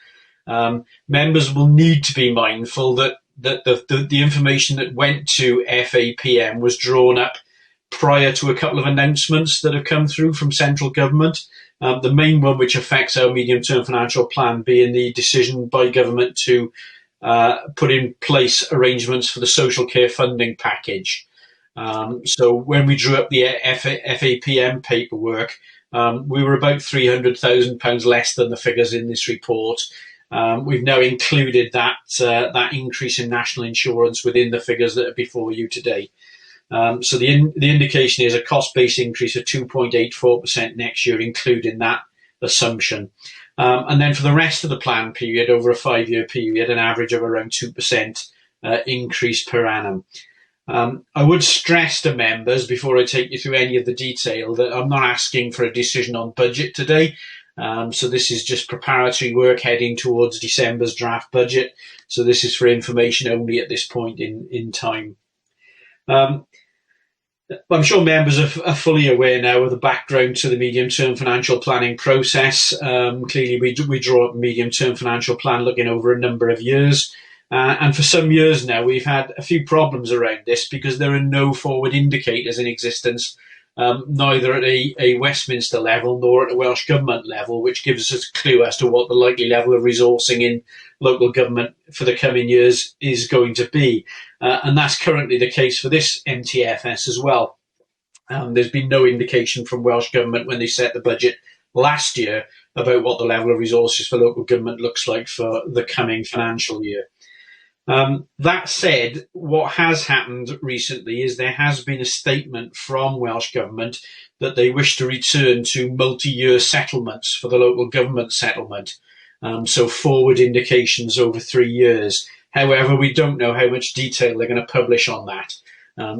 Members will need to be mindful that the information that went to FAPM was drawn up prior to a couple of announcements that have come through from central government. The main one which affects our medium-term financial plan being the decision by government to put in place arrangements for the social care funding package. So when we drew up the FAPM paperwork, we were about £300,000 less than the figures in this report. We've now included that increase in national insurance within the figures that are before you today. So the indication is a cost-based increase of 2.84% next year, including that assumption. And then for the rest of the plan period, over a 5-year period, an average of around 2% increase per annum. I would stress to members, before I take you through any of the detail, that I'm not asking for a decision on budget today. So this is just preparatory work heading towards December's draft budget. So this is for information only at this point in time. I'm sure members are fully aware now of the background to the medium-term financial planning process. Clearly, we draw up a medium-term financial plan looking over a number of years. And for some years now, we've had a few problems around this because there are no forward indicators in existence, neither at a Westminster level nor at a Welsh Government level, which gives us a clue as to what the likely level of resourcing in local government for the coming years is going to be. And that's currently the case for this MTFS as well. There's been no indication from Welsh Government when they set the budget last year about what the level of resources for local government looks like for the coming financial year. That said, what has happened recently is there has been a statement from Welsh Government that they wish to return to multi-year settlements for the local government settlement. So forward indications over 3 years. However, we don't know how much detail they're going to publish on that.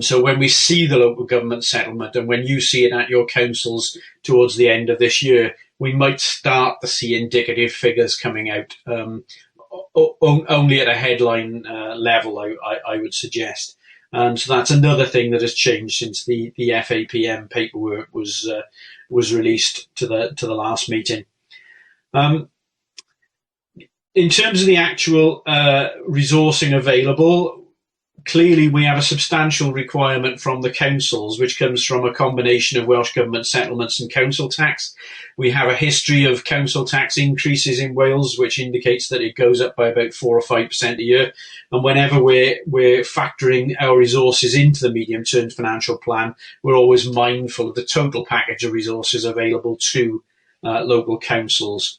So when we see the local government settlement and when you see it at your councils towards the end of this year, we might start to see indicative figures coming out, only at a headline level, I would suggest. So that's another thing that has changed since the FAPM paperwork was released to the last meeting. In terms of the actual resourcing available, clearly we have a substantial requirement from the councils, which comes from a combination of Welsh Government settlements and council tax. We have a history of council tax increases in Wales, which indicates that it goes up by about 4 or 5% a year. And whenever we're factoring our resources into the medium-term financial plan, we're always mindful of the total package of resources available to local councils.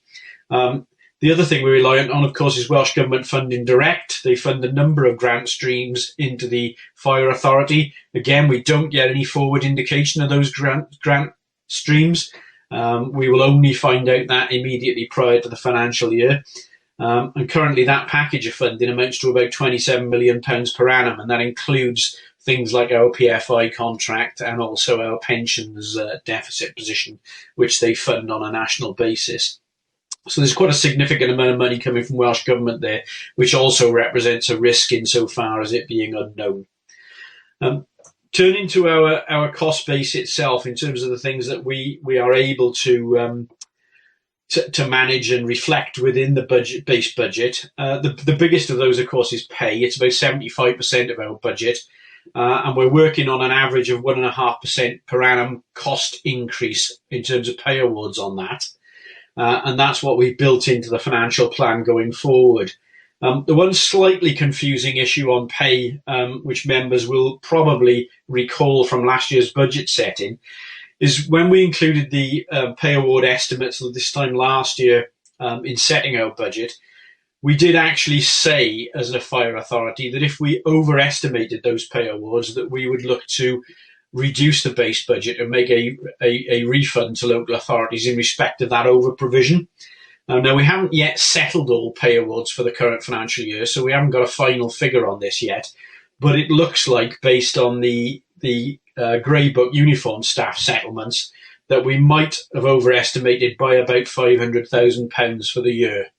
The other thing we're reliant on, of course, is Welsh Government funding direct. They fund a number of grant streams into the Fire Authority. Again, we don't get any forward indication of those grant streams. We will only find out that immediately prior to the financial year. And currently that package of funding amounts to about £27 million per annum, and that includes things like our PFI contract and also our pensions deficit position, which they fund on a national basis. So there's quite a significant amount of money coming from Welsh Government there, which also represents a risk insofar as it being unknown. Turning to our cost base itself, in terms of the things that we are able to manage and reflect within the base budget, the biggest of those, of course, is pay. It's about 75% of our budget, and we're working on an average of 1.5% per annum cost increase in terms of pay awards on that. And that's what we've built into the financial plan going forward. The one slightly confusing issue on pay, which members will probably recall from last year's budget setting, is when we included the pay award estimates this time last year in setting our budget, we did actually say as a fire authority that if we overestimated those pay awards, that we would look to reduce the base budget and make a refund to local authorities in respect of that over provision. Now, we haven't yet settled all pay awards for the current financial year, so we haven't got a final figure on this yet. But it looks like, based on the Grey Book uniform staff settlements, that we might have overestimated by about £500,000 for the year.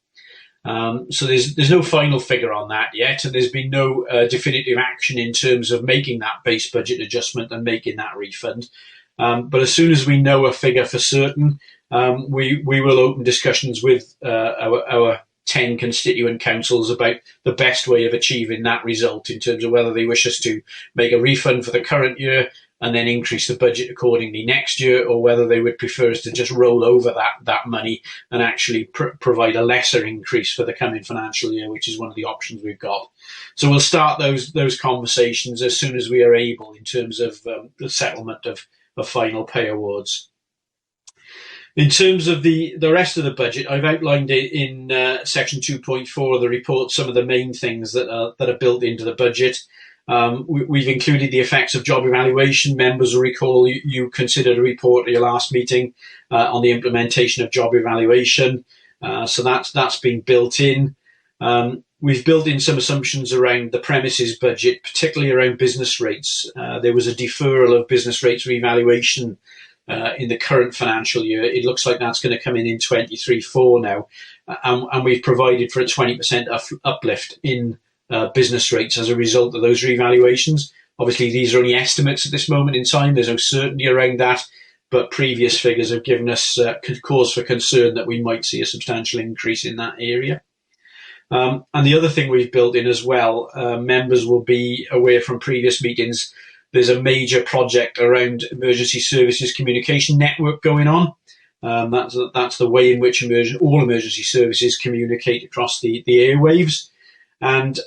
So there's no final figure on that yet, and there's been no definitive action in terms of making that base budget adjustment and making that refund. But as soon as we know a figure for certain, we will open discussions with our 10 constituent councils about the best way of achieving that result, in terms of whether they wish us to make a refund for the current year and then increase the budget accordingly next year, or whether they would prefer us to just roll over that money and actually provide a lesser increase for the coming financial year, which is one of the options we've got. So we'll start those conversations as soon as we are able, in terms of the settlement of final pay awards. In terms of the rest of the budget, I've outlined it in section 2.4 of the report, some of the main things that are built into the budget. We've included the effects of job evaluation. Members will recall you considered a report at your last meeting on the implementation of job evaluation. So that's been built in. We've built in some assumptions around the premises budget, particularly around business rates. There was a deferral of business rates revaluation in the current financial year. It looks like that's going to come in 23/4 now. And we've provided for a 20% uplift in business rates as a result of those revaluations. Obviously, these are only estimates at this moment in time. There's no certainty around that, but previous figures have given us cause for concern that we might see a substantial increase in that area. And the other thing we've built in as well, members will be aware from previous meetings, there's a major project around emergency services communication network going on. That's the way in which all emergency services communicate across the airwaves. And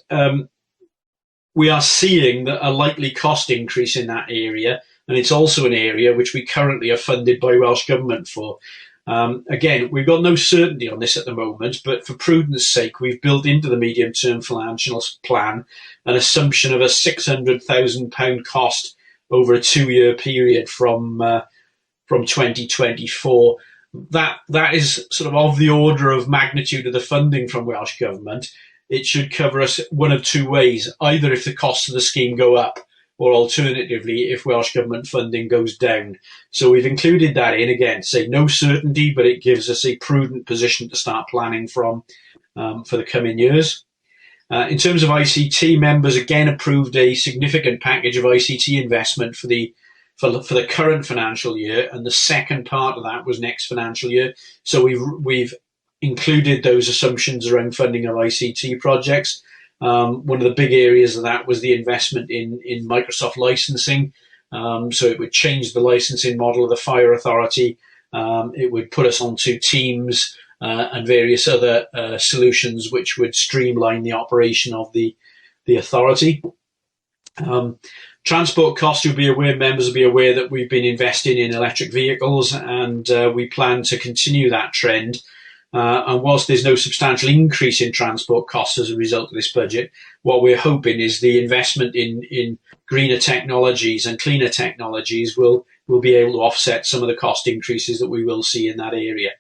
we are seeing a likely cost increase in that area, and it's also an area which we currently are funded by Welsh Government for. Again, we've got no certainty on this at the moment, but for prudence sake, we've built into the medium-term financial plan an assumption of a £600,000 cost over a 2-year period from 2024. That is sort of the order of magnitude of the funding from Welsh Government. It should cover us one of two ways. Either if the costs of the scheme go up, or alternatively, if Welsh Government funding goes down. So we've included that in, again, say no certainty, but it gives us a prudent position to start planning from for the coming years. In terms of ICT, members again approved a significant package of ICT investment for the current financial year, and the second part of that was next financial year. So we've included those assumptions around funding of ICT projects. One of the big areas of that was the investment in Microsoft licensing. So it would change the licensing model of the Fire Authority. It would put us onto Teams and various other solutions which would streamline the operation of the authority. Transport costs, members will be aware that we've been investing in electric vehicles, and we plan to continue that trend. And whilst there's no substantial increase in transport costs as a result of this budget, what we're hoping is the investment in greener technologies and cleaner technologies will be able to offset some of the cost increases that we will see in that area.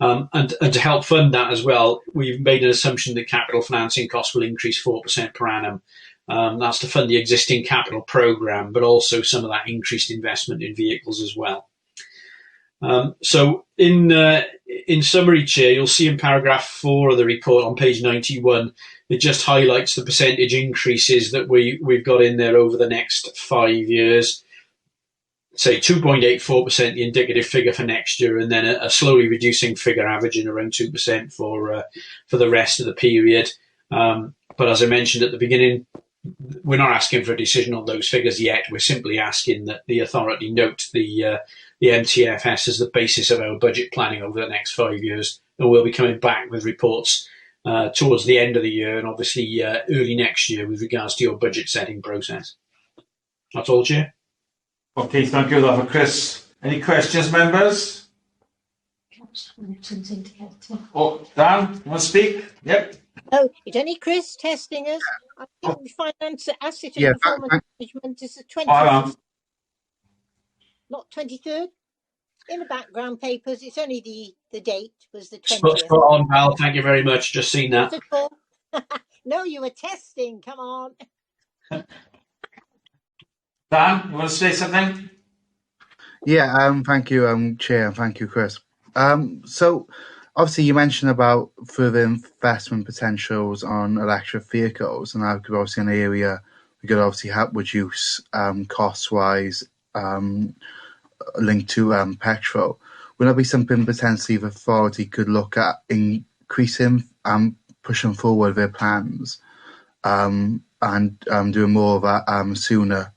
And to help fund that as well, we've made an assumption that capital financing costs will increase 4% per annum. That's to fund the existing capital programme, but also some of that increased investment in vehicles as well. So in summary, Chair, you'll see in paragraph 4 of the report on page 91, it just highlights the percentage increases that we've got in there over the next 5 years. Say 2.84%, the indicative figure for next year, and then a slowly reducing figure averaging around 2% for the rest of the period. But as I mentioned at the beginning, we're not asking for a decision on those figures yet. We're simply asking that the authority note the MTFS as the basis of our budget planning over the next 5 years, and we'll be coming back with reports towards the end of the year and obviously early next year with regards to your budget setting process. That's all, Chair. Okay, thank you for Chris. Any questions, members? Oh, Dan, you want to speak? Yep. Oh, it's only Chris testing us. I think the finance asset and performance management is the 20th. Not 23rd. In the background papers, it's only the date was the 20th. Spot on, Val. Thank you very much. Just seen that. No, you were testing. Come on. Dan, you want to say something? Yeah, thank you, Chair, and thank you, Chris. So, obviously, you mentioned about further investment potentials on electric vehicles, and that could obviously an area we could obviously help reduce cost-wise linked to petrol. Would that be something potentially the authority could look at increasing and pushing forward their plans and doing more of that sooner?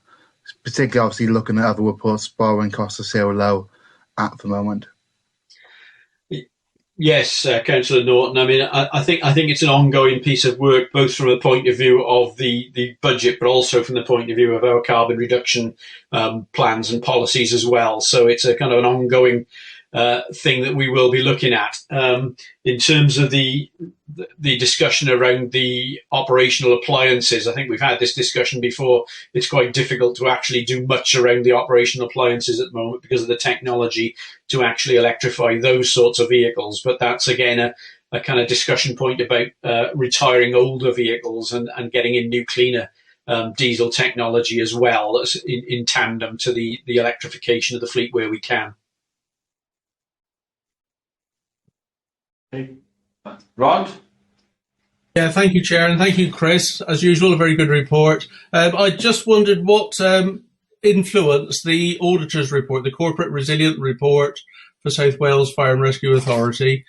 Particularly, obviously, looking at other reports, borrowing costs are so low at the moment. Yes, Councillor Norton. I mean, I think it's an ongoing piece of work, both from the point of view of the budget, but also from the point of view of our carbon reduction plans and policies as well. So it's a kind of an ongoing thing that we will be looking at. In terms of the discussion around the operational appliances, I think we've had this discussion before. It's quite difficult to actually do much around the operational appliances at the moment because of the technology to actually electrify those sorts of vehicles. But that's, again, a kind of discussion point about retiring older vehicles and getting in new, cleaner diesel technology as well, in tandem to the electrification of the fleet where we can. Rod? Yeah, thank you, Chair, and thank you, Chris. As usual, a very good report. I just wondered what influence the auditor's report, the Corporate Resilient Report for South Wales Fire and Rescue Authority,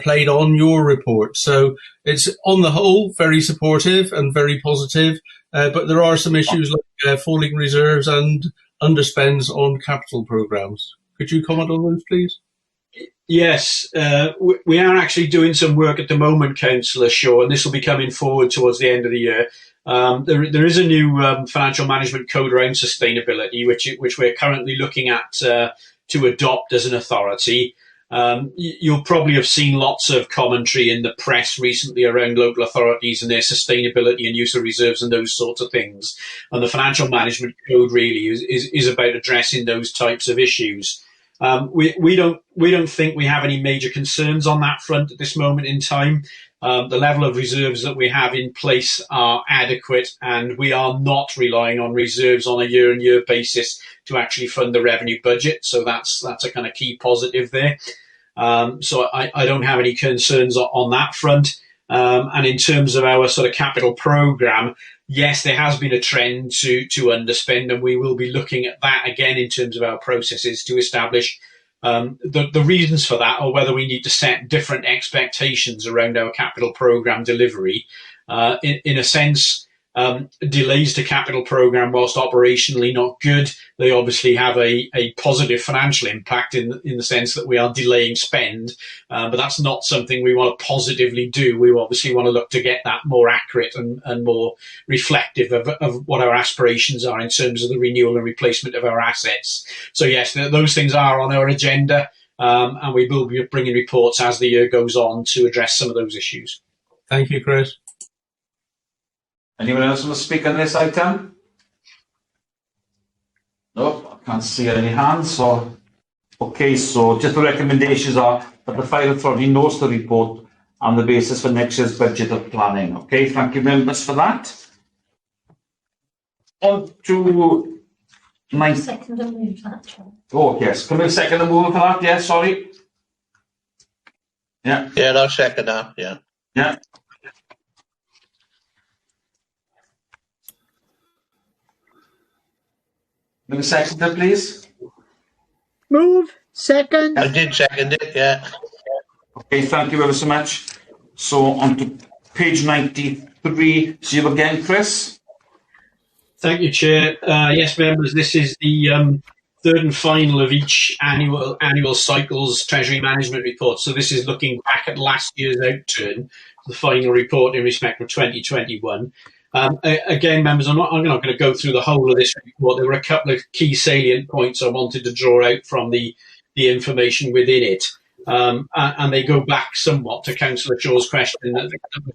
played on your report. So it's, on the whole, very supportive and very positive, but there are some issues like falling reserves and underspends on capital programmes. Could you comment on those, please? Yes, we are actually doing some work at the moment, Councillor Shaw, and this will be coming forward towards the end of the year. There is a new financial management code around sustainability, which we're currently looking at to adopt as an authority. You'll probably have seen lots of commentary in the press recently around local authorities and their sustainability and use of reserves and those sorts of things. And the financial management code really is about addressing those types of issues. We don't think we have any major concerns on that front at this moment in time. the level of reserves that we have in place are adequate, and we are not relying on reserves on a year-on-year basis to actually fund the revenue budget. So that's a kind of key positive there. So I don't have any concerns on that front. And in terms of our sort of capital programme, yes, there has been a trend to underspend, and we will be looking at that again in terms of our processes to establish the reasons for that, or whether we need to set different expectations around our capital programme delivery. In a sense, delays to capital programme, whilst operationally not good, they obviously have a positive financial impact in the sense that we are delaying spend, but that's not something we want to positively do. We obviously want to look to get that more accurate and more reflective of what our aspirations are in terms of the renewal and replacement of our assets. So yes, those things are on our agenda, and we will be bringing reports as the year goes on to address some of those issues. Thank you, Chris. Anyone else want to speak on this item? No, I can't see any hands. So, okay, so just the recommendations are that the Fire Authority notes the report on the basis for next year's budget of planning. Okay, thank you, members, for that. On to Second and move that. Oh, yes. Can we second and move for that? Yeah, sorry. Yeah. Yeah, I'll second that. Yeah. Yeah. Can we second it, please? Move. Second. I did second it, yeah. Okay, thank you ever so much. So on to page 93. See you again, Chris. Thank you, Chair. Yes, members, this is the third and final of each annual cycle's Treasury Management Report. So this is looking back at last year's outturn, the final report in respect of 2021. Again, members, I'm not going to go through the whole of this report. There were a couple of key salient points I wanted to draw out from the information within it. And they go back somewhat to Councillor Shaw's question that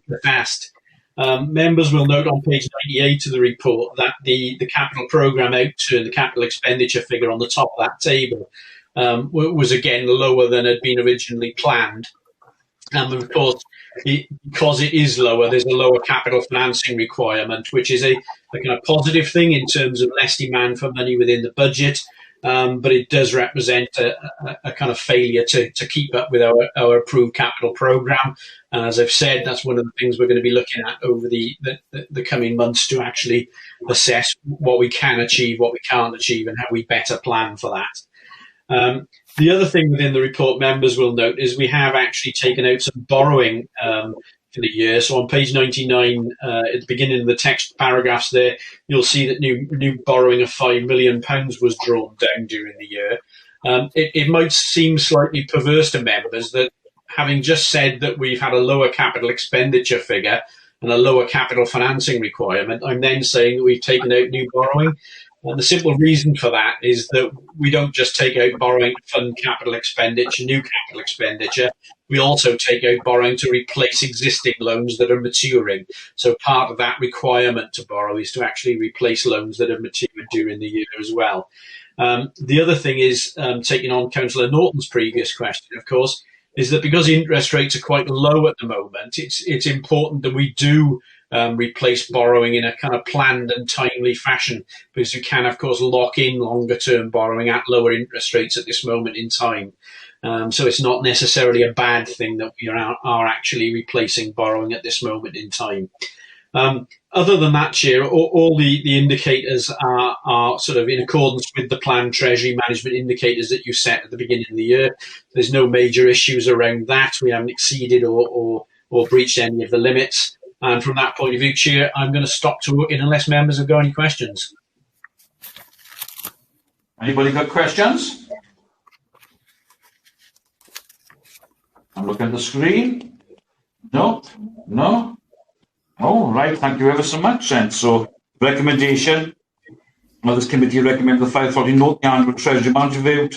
was asked. Members will note on page 98 of the report that the capital programme outturn, the capital expenditure figure on the top of that table, was again lower than had been originally planned. And of course, because it is lower, there's a lower capital financing requirement, which is a kind of positive thing in terms of less demand for money within the budget. But it does represent a kind of failure to keep up with our approved capital programme. And as I've said, that's one of the things we're going to be looking at over the coming months to actually assess what we can achieve, what we can't achieve, and how we better plan for that. The other thing within the report, members will note, is we have actually taken out some borrowing for the year. So on page 99, at the beginning of the text paragraphs there, you'll see that new borrowing of £5 million was drawn down during the year. It might seem slightly perverse to members that, having just said that we've had a lower capital expenditure figure and a lower capital financing requirement, I'm then saying that we've taken out new borrowing. And the simple reason for that is that we don't just take out borrowing to fund capital expenditure, new capital expenditure. We also take out borrowing to replace existing loans that are maturing. So part of that requirement to borrow is to actually replace loans that have matured during the year as well. The other thing is, taking on Councillor Norton's previous question, of course, is that because interest rates are quite low at the moment, it's important that we do replace borrowing in a kind of planned and timely fashion, because we can, of course, lock in longer term borrowing at lower interest rates at this moment in time. So it's not necessarily a bad thing that we are actually replacing borrowing at this moment in time. Other than that, Chair, all the indicators are sort of in accordance with the planned Treasury management indicators that you set at the beginning of the year. There's no major issues around that. We haven't exceeded or breached any of the limits. And from that point of view, Chair, I'm going to stop talking unless members have got any questions. Anybody got questions? I'm looking at the screen. No? No? Oh, right. Thank you ever so much. And so, recommendation. Well, this committee recommends the Fire Authority note the annual Treasury Management Review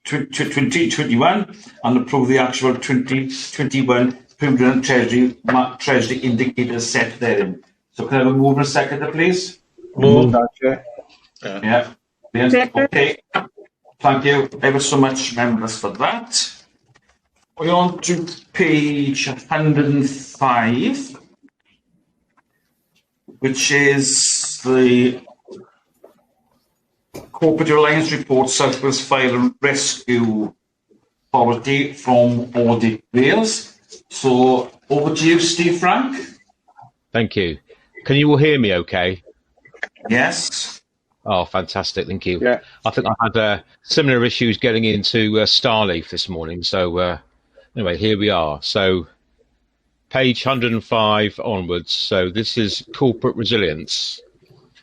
2021 and approve the actual 2021 prudent Treasury indicators set therein. So can I have a move and a seconder, please? Move. Yeah. Okay. Thank you ever so much, members, for that. We're on to page 105, which is the Corporate Reliance Report, South Wales Fire and Rescue Authority from Audit Wales. So over to you, Steve Frank. Thank you. Can you all hear me okay? Yes. Oh, fantastic. Thank you. Yeah. I think I had similar issues getting into Starleaf this morning. So anyway, here we are. So page 105 onwards. So this is corporate resilience.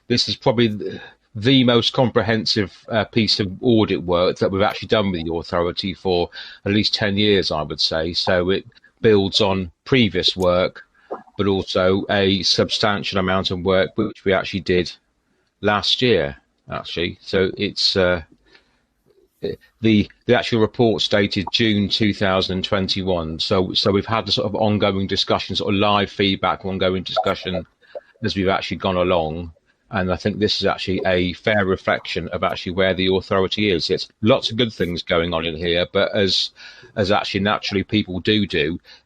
This is probably the most comprehensive piece of audit work that we've actually done with the authority for at least 10 years, I would say. So it builds on previous work, but also a substantial amount of work which we actually did last year, actually. So it's the actual report stated June 2021. So we've had the sort of ongoing discussions, or live feedback, ongoing discussion as we've actually gone along. And I think this is actually a fair reflection of actually where the authority is. It's lots of good things going on in here, but as actually naturally people do,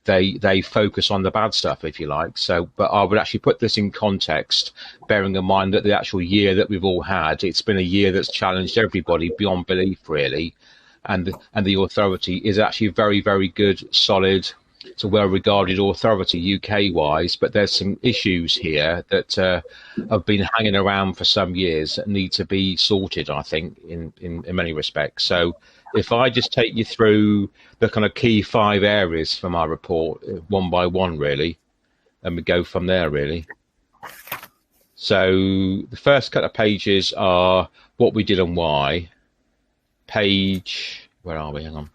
they focus on the bad stuff, if you like. So, but I would actually put this in context, bearing in mind that the actual year that we've all had, it's been a year that's challenged everybody beyond belief, really. And the authority is actually very, very good, solid. It's a well-regarded authority UK-wise, but there's some issues here that have been hanging around for some years that need to be sorted, I think, in many respects. So if I just take you through the kind of key 5 areas from our report, one by one, really, and we go from there, really. So the first couple of pages are what we did and why. Where are we? Hang on.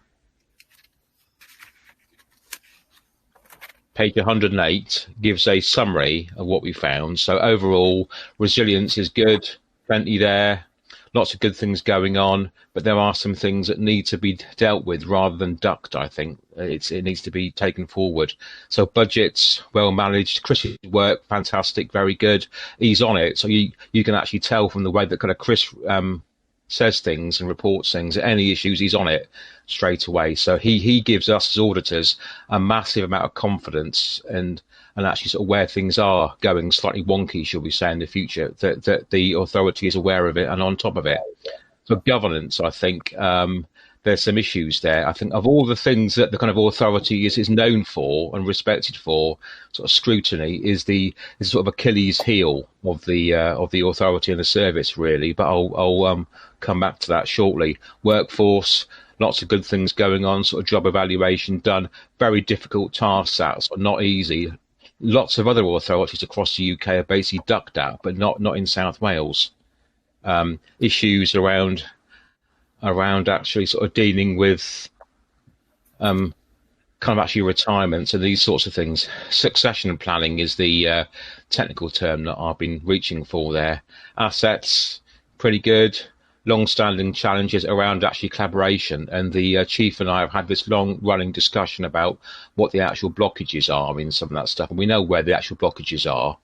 Page 108 gives a summary of what we found. So overall, resilience is good, plenty there, lots of good things going on, but there are some things that need to be dealt with rather than ducked, I think. It needs to be taken forward. So budgets, well managed, Chris's work, fantastic, very good. He's on it. So you can actually tell from the way that kind of Chris says things and reports things, any issues, he's on it straight away. So he gives us as auditors a massive amount of confidence and actually sort of where things are going slightly wonky, shall we say, in the future, that the authority is aware of it and on top of it. For governance, I think there's some issues there. I think of all the things that the kind of authority is known for and respected for, sort of scrutiny is sort of Achilles heel of the authority and the service, really. But I'll come back to that shortly. Workforce, lots of good things going on, sort of job evaluation done, very difficult tasks that's not easy. Lots of other authorities across the UK are basically ducked at, but not in South Wales. Issues around actually sort of dealing with kind of actually retirements and these sorts of things. Succession planning is the technical term that I've been reaching for there. Assets, pretty good. Long-standing challenges around actually collaboration, and the chief and I have had this long-running discussion about what the actual blockages are in some of that stuff, and we know where the actual blockages are,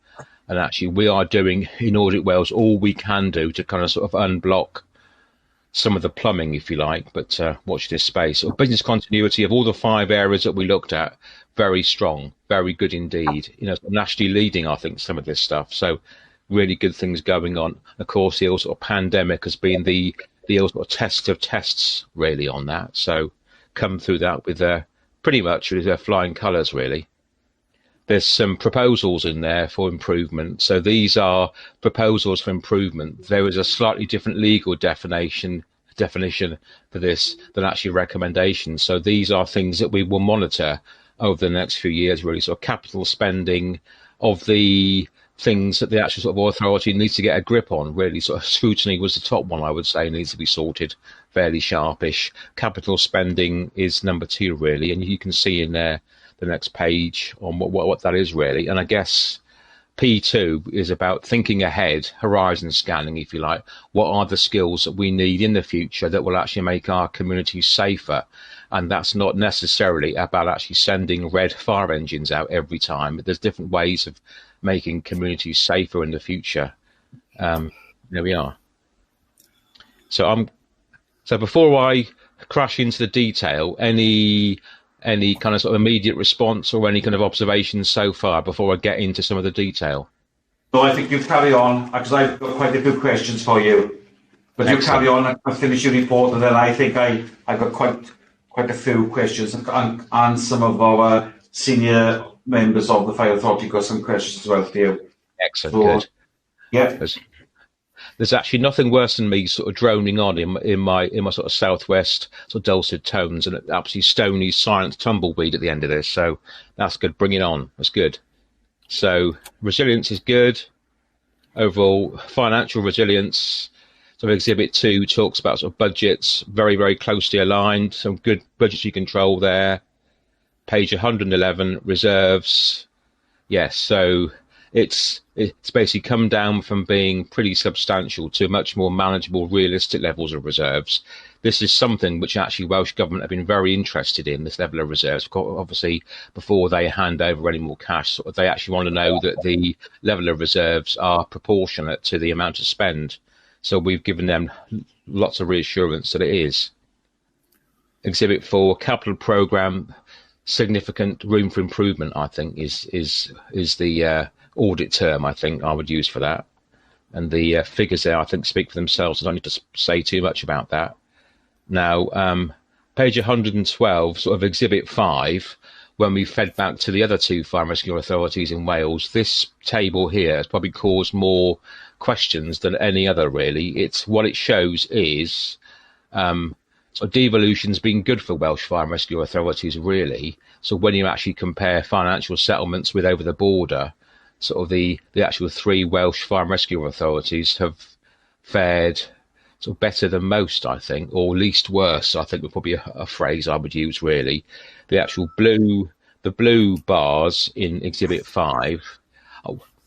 and actually we are doing in Audit Wales all we can do to kind of sort of unblock some of the plumbing, if you like. But watch this space. So business continuity of all the 5 areas that we looked at, very strong, very good indeed. Nationally leading, I think, some of this stuff. So really good things going on. Of course, the sort of pandemic has been the sort of test of tests, really, on that. So come through that with pretty much with their flying colours, really. There's some proposals in there for improvement. So these are proposals for improvement. There is a slightly different legal definition for this than actually recommendations. So these are things that we will monitor over the next few years, really. So capital spending of the things that the actual sort of authority needs to get a grip on, really. Sort of scrutiny was the top one, I would say, needs to be sorted fairly sharpish. Capital spending is number 2, really, and you can see in there the next page on what that is, really. And I guess P2 is about thinking ahead, horizon scanning, if you like. What are the skills that we need in the future that will actually make our communities safer? And that's not necessarily about actually sending red fire engines out every time. There's different ways of making communities safer in the future. There we are. So before I crash into the detail, any any kind of sort of immediate response or any kind of observations so far before I get into some of the detail? No, I think you carry on, because I've got quite a few questions for you. But you carry on and finish your report, and then I think I've got quite a few questions, and some of our senior members of the Fire Authority got some questions as well for you. Excellent, So, good. Yeah. There's actually nothing worse than me sort of droning on in my sort of southwest sort of dulcet tones and absolutely stony silent tumbleweed at the end of this. So that's good. Bring it on. That's good. So resilience is good. Overall financial resilience. So Exhibit 2 talks about sort of budgets, very, very closely aligned. Some good budgetary control there. Page 111, reserves. Yes, so it's basically come down from being pretty substantial to much more manageable, realistic levels of reserves. This is something which actually Welsh Government have been very interested in, this level of reserves. Obviously, before they hand over any more cash, they actually want to know that the level of reserves are proportionate to the amount of spend. So we've given them lots of reassurance that it is. Exhibit 4, capital programme, significant room for improvement, I think, is the audit term I think I would use for that. And the figures there, I think, speak for themselves. I don't need to say too much about that. Now, page 112, sort of Exhibit 5, when we fed back to the other two fire and rescue authorities in Wales, this table here has probably caused more questions than any other, really. It's what it shows is so devolution's been good for Welsh fire and rescue authorities, really. So when you actually compare financial settlements with over the border, sort of the actual 3 Welsh fire and rescue authorities have fared sort of better than most, I think, or least worse, I think would probably a phrase I would use, really. The actual the blue bars in Exhibit 5,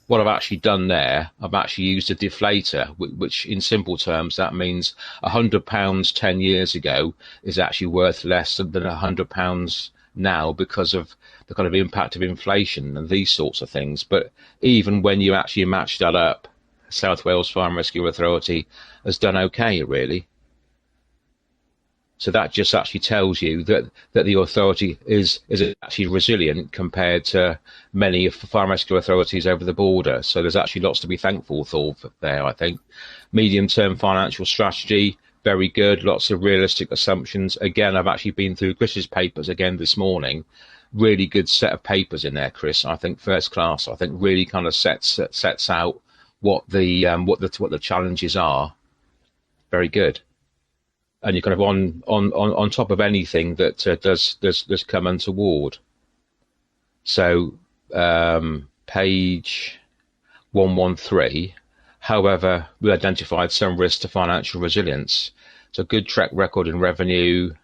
what I've actually done there, I've actually used a deflator, which in simple terms, that means £100 10 years ago is actually worth less than £100 now because of the kind of impact of inflation and these sorts of things. But even when you actually match that up, South Wales Fire and Rescue Authority has done okay, really. So that just actually tells you that the authority is actually resilient compared to many of the fire and rescue authorities over the border. So there's actually lots to be thankful for there, I think. Medium-term financial strategy, very good. Lots of realistic assumptions. Again, I've actually been through Chris's papers again this morning. Really good set of papers in there, Chris. I think first class. I think really kind of sets out what the challenges are. Very good. And you're kind of on top of anything that does come untoward. So page 113. However, we identified some risks to financial resilience. So good track record in revenue.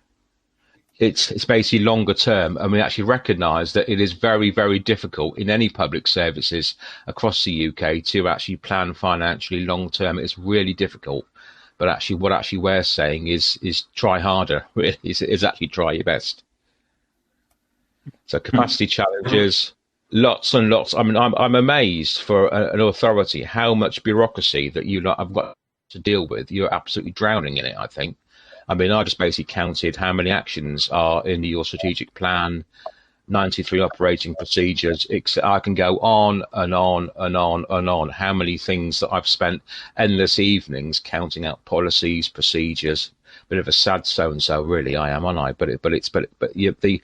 It's basically longer term, and we actually recognise that it is very, very difficult in any public services across the UK to actually plan financially long term. It's really difficult. But actually, what we're saying is try harder. Really, is actually try your best. So capacity challenges, lots and lots. I mean, I'm amazed for an authority how much bureaucracy that you lot have got to deal with. You're absolutely drowning in it, I think. I mean, I just basically counted how many actions are in your strategic plan, 93 operating procedures. I can go on and on and on and on. How many things that I've spent endless evenings counting out policies, procedures. Bit of a sad so-and-so, really. I am, aren't I? But the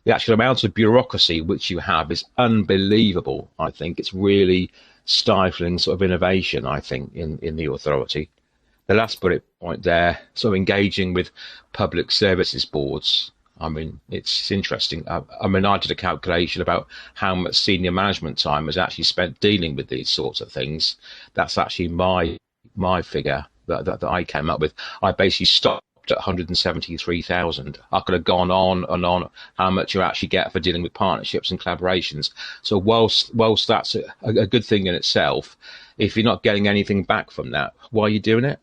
actual amount of bureaucracy which you have is unbelievable. I think it's really stifling sort of innovation, I think, in the authority. The last bullet point there, sort of engaging with public services boards. I mean, it's interesting. I mean, I did a calculation about how much senior management time was actually spent dealing with these sorts of things. That's actually my figure that I came up with. I basically stopped at 173,000. I could have gone on and on how much you actually get for dealing with partnerships and collaborations. So whilst that's a good thing in itself, if you're not getting anything back from that, why are you doing it?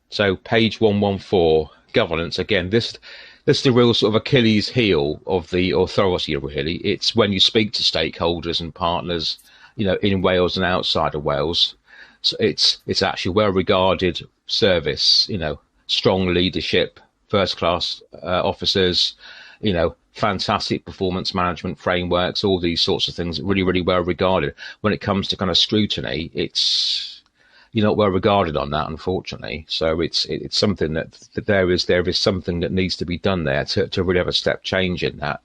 So page 114. Governance, again, this is the real sort of Achilles heel of the authority, really. It's when you speak to stakeholders and partners, you know, in Wales and outside of Wales. So it's actually well regarded service, you know, strong leadership, first-class officers, fantastic performance management frameworks, all these sorts of things, really, really well regarded. When it comes to kind of scrutiny, you're not well regarded on that, unfortunately. So it's something that there is something that needs to be done there to really have a step change in that.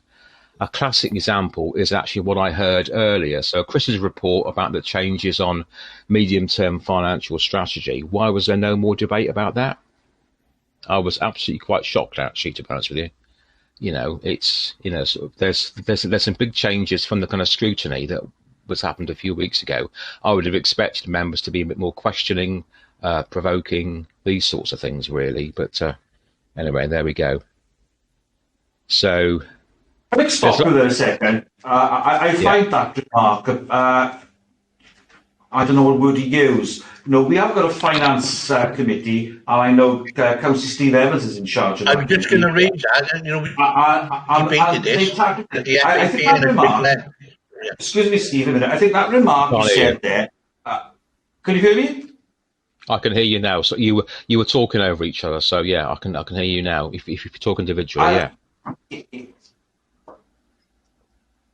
A classic example is actually what I heard earlier. So Chris's report about the changes on medium-term financial strategy. Why was there no more debate about that? I was absolutely quite shocked, actually, to be honest with you. There's some big changes from the kind of scrutiny that was happened a few weeks ago. I would have expected members to be a bit more questioning, provoking, these sorts of things, really. But anyway, there we go. So. Can I stop you there a second? I find that remark, I don't know what word to use. We have got a finance committee, and I know Councillor Steve Evans is in charge of that. I'm just going to read that. We debated this. I think that remark, excuse me, Steve, a minute. I think that remark you said there, can you hear me? I can hear you now. So you were talking over each other. So yeah, I can hear you now. If you talk individually, yeah.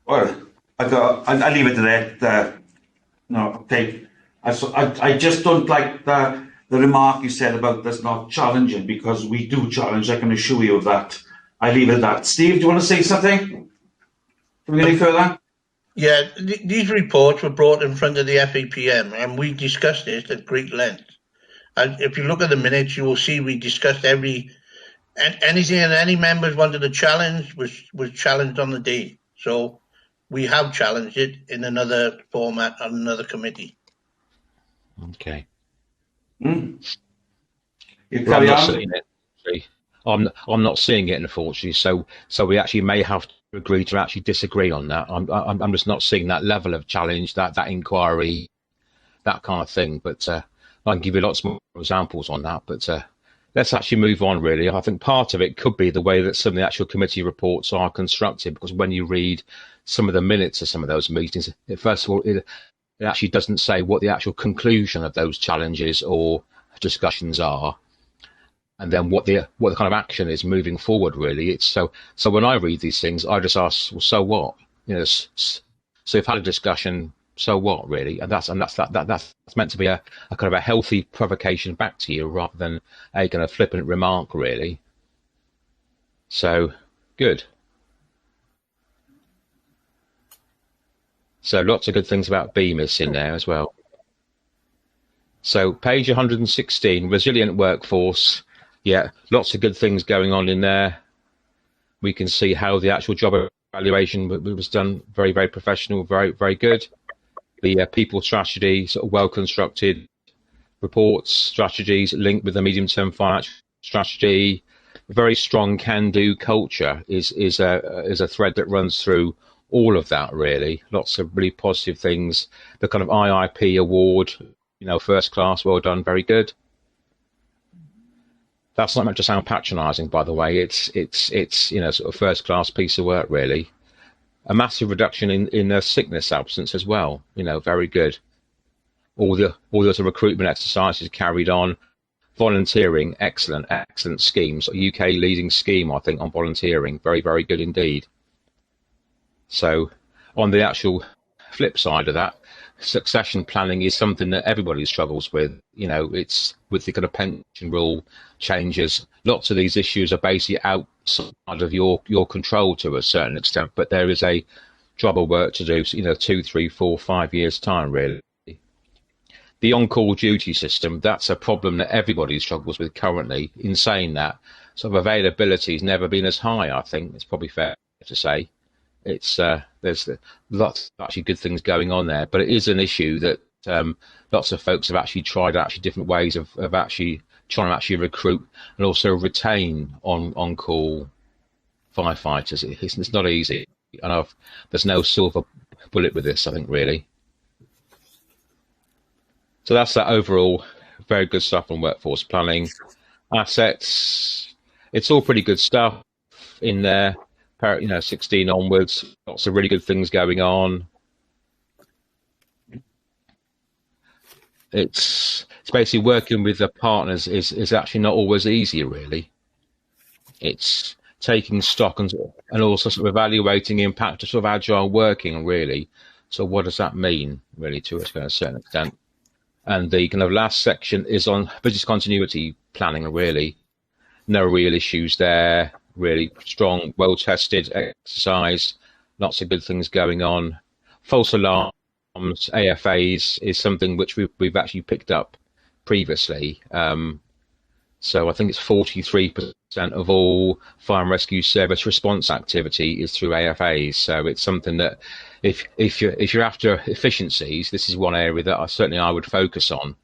Well, I leave it to that. No, okay. I just don't like the remark you said about us not challenging, because we do challenge. I can assure you of that. I leave it at that. Steve, do you want to say something? Can we get any further? Yeah, these reports were brought in front of the FAPM, and we discussed this at great length. And if you look at the minutes, you will see we discussed anything that any members wanted to challenge was challenged on the day. So we have challenged it in another format on another committee. Okay. I'm not seeing it. I'm not seeing it, unfortunately. So we actually may have to agree to actually disagree on that. I'm just not seeing that level of challenge, that inquiry, that kind of thing. But I can give you lots more examples on that. But let's actually move on, really. I think part of it could be the way that some of the actual committee reports are constructed, because when you read some of the minutes of some of those meetings, first of all, it actually doesn't say what the actual conclusion of those challenges or discussions are, and then what the kind of action is moving forward, really. It's so when I read these things, I just ask, well, so what? So we've had a discussion, so what, really? And that's meant to be a kind of a healthy provocation back to you, rather than a kind of flippant remark, really. So good. So lots of good things about BMIS in there as well. So page 116, resilient workforce. Yeah, lots of good things going on in there. We can see how the actual job evaluation was done. Very, very professional, very, very good. The people strategy, sort of well constructed reports, strategies linked with the medium-term financial strategy. A very strong can-do culture is a thread that runs through all of that, really. Lots of really positive things. The kind of IIP award, first class, well done, very good. That's not meant to sound patronising, by the way. It's sort of first class piece of work, really. A massive reduction in sickness absence as well. Very good. All the recruitment exercises carried on. Volunteering, excellent schemes. UK leading scheme, I think, on volunteering. Very, very good indeed. So on the actual flip side of that, succession planning is something that everybody struggles with. It's with the kind of pension rule changes. Lots of these issues are basically outside of your control to a certain extent, but there is a job of work to do, 2, 3, 4, 5 years time, really. The on-call duty system, that's a problem that everybody struggles with currently. In saying that, sort of availability has never been as high, I think. It's probably fair to say. It's there's lots of actually good things going on there, but it is an issue that lots of folks have actually tried different ways of actually trying to actually recruit and also retain on-call firefighters. It's not easy, and there's no silver bullet with this, I think, really. So that's that overall. Very good stuff on workforce planning. Assets, it's all pretty good stuff in there. 16 onwards, lots of really good things going on. It's basically working with the partners is actually not always easy, really. It's taking stock and also sort of evaluating the impact of sort of agile working, really. So what does that mean, really, to a certain extent? And the kind of last section is on business continuity planning, really. No real issues there, really strong, well-tested exercise, lots of good things going on. False alarms, AFAs, is something which we've actually picked up previously. So I think it's 43% of all fire and rescue service response activity is through AFAs. So it's something that if you're after efficiencies, this is one area that I would focus on.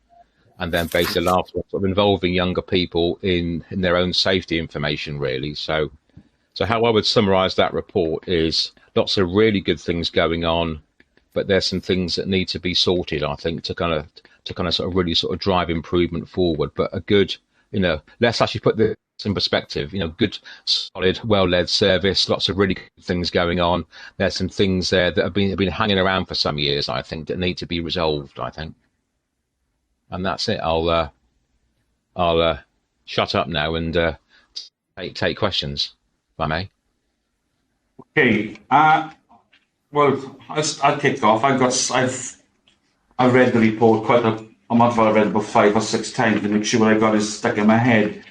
And then basically last one, sort of involving younger people in their own safety information, really. So how I would summarise that report is lots of really good things going on, but there's some things that need to be sorted, I think, to kind of sort of really sort of drive improvement forward. But a good, let's actually put this in perspective. Good, solid, well-led service, lots of really good things going on. There's some things there that have been hanging around for some years, I think, that need to be resolved, I think. And that's it. I'll shut up now and take questions, if I may. Okay. Well, I'll kick off. I've read the report I've read it about 5 or 6 times to make sure what I got is stuck in my head.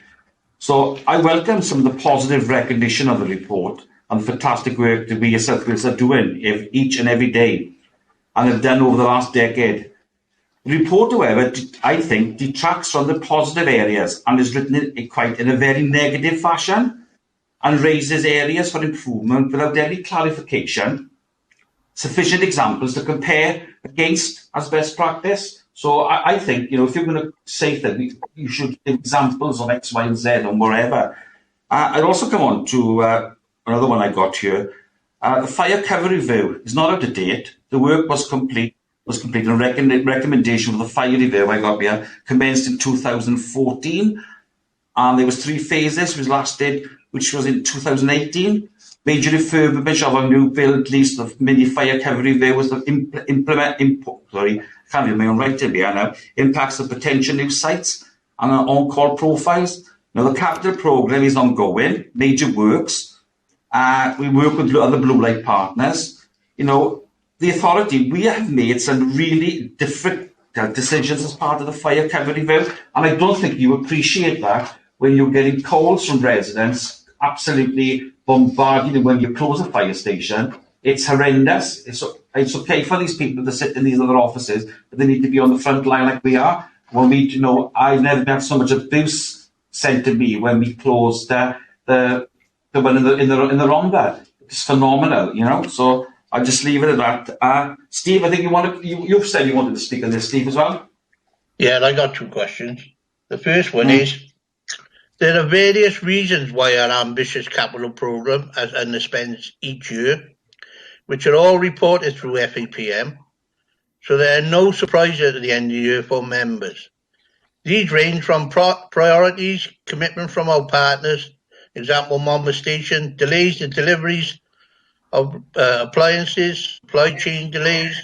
So I welcome some of the positive recognition of the report and the fantastic work that we as South are doing each and every day and have done over the last decade. The report, however, I think detracts from the positive areas and is written in a very negative fashion and raises areas for improvement without any clarification, sufficient examples to compare against as best practice. So I think, if you're going to say that you should give examples of X, Y, and Z and whatever. I'd also come on to another one I got here. The fire cover review is not up to date. The work was complete. And recommendation for the fire review I got here commenced in 2014, and there was 3 phases which was in 2018. Major refurbishment of a new build, at least the mini fire cover review was the can't read my own writing here now. Impacts of potential new sites and on-call profiles. Now the capital programme is ongoing. Major works. We work with other blue light partners. The authority, we have made some really different decisions as part of the fire cover review, and I don't think you appreciate that when you're getting calls from residents, absolutely bombarded when you close a fire station. It's horrendous. It's okay for these people to sit in these other offices, but they need to be on the front line like we are. I've never had so much abuse sent to me when we closed the one in the Rhondda. It's phenomenal, So I'll just leave it at that. Steve, I think you've said you wanted to speak on this, Steve, as well. Yeah, I got 2 questions. The first one is, there are various reasons why our ambitious capital programme has underspends each year, which are all reported through FAPM, so there are no surprises at the end of the year for members. These range from priorities, commitment from our partners, example Monmouth Station, delays in deliveries of appliances, supply chain delays,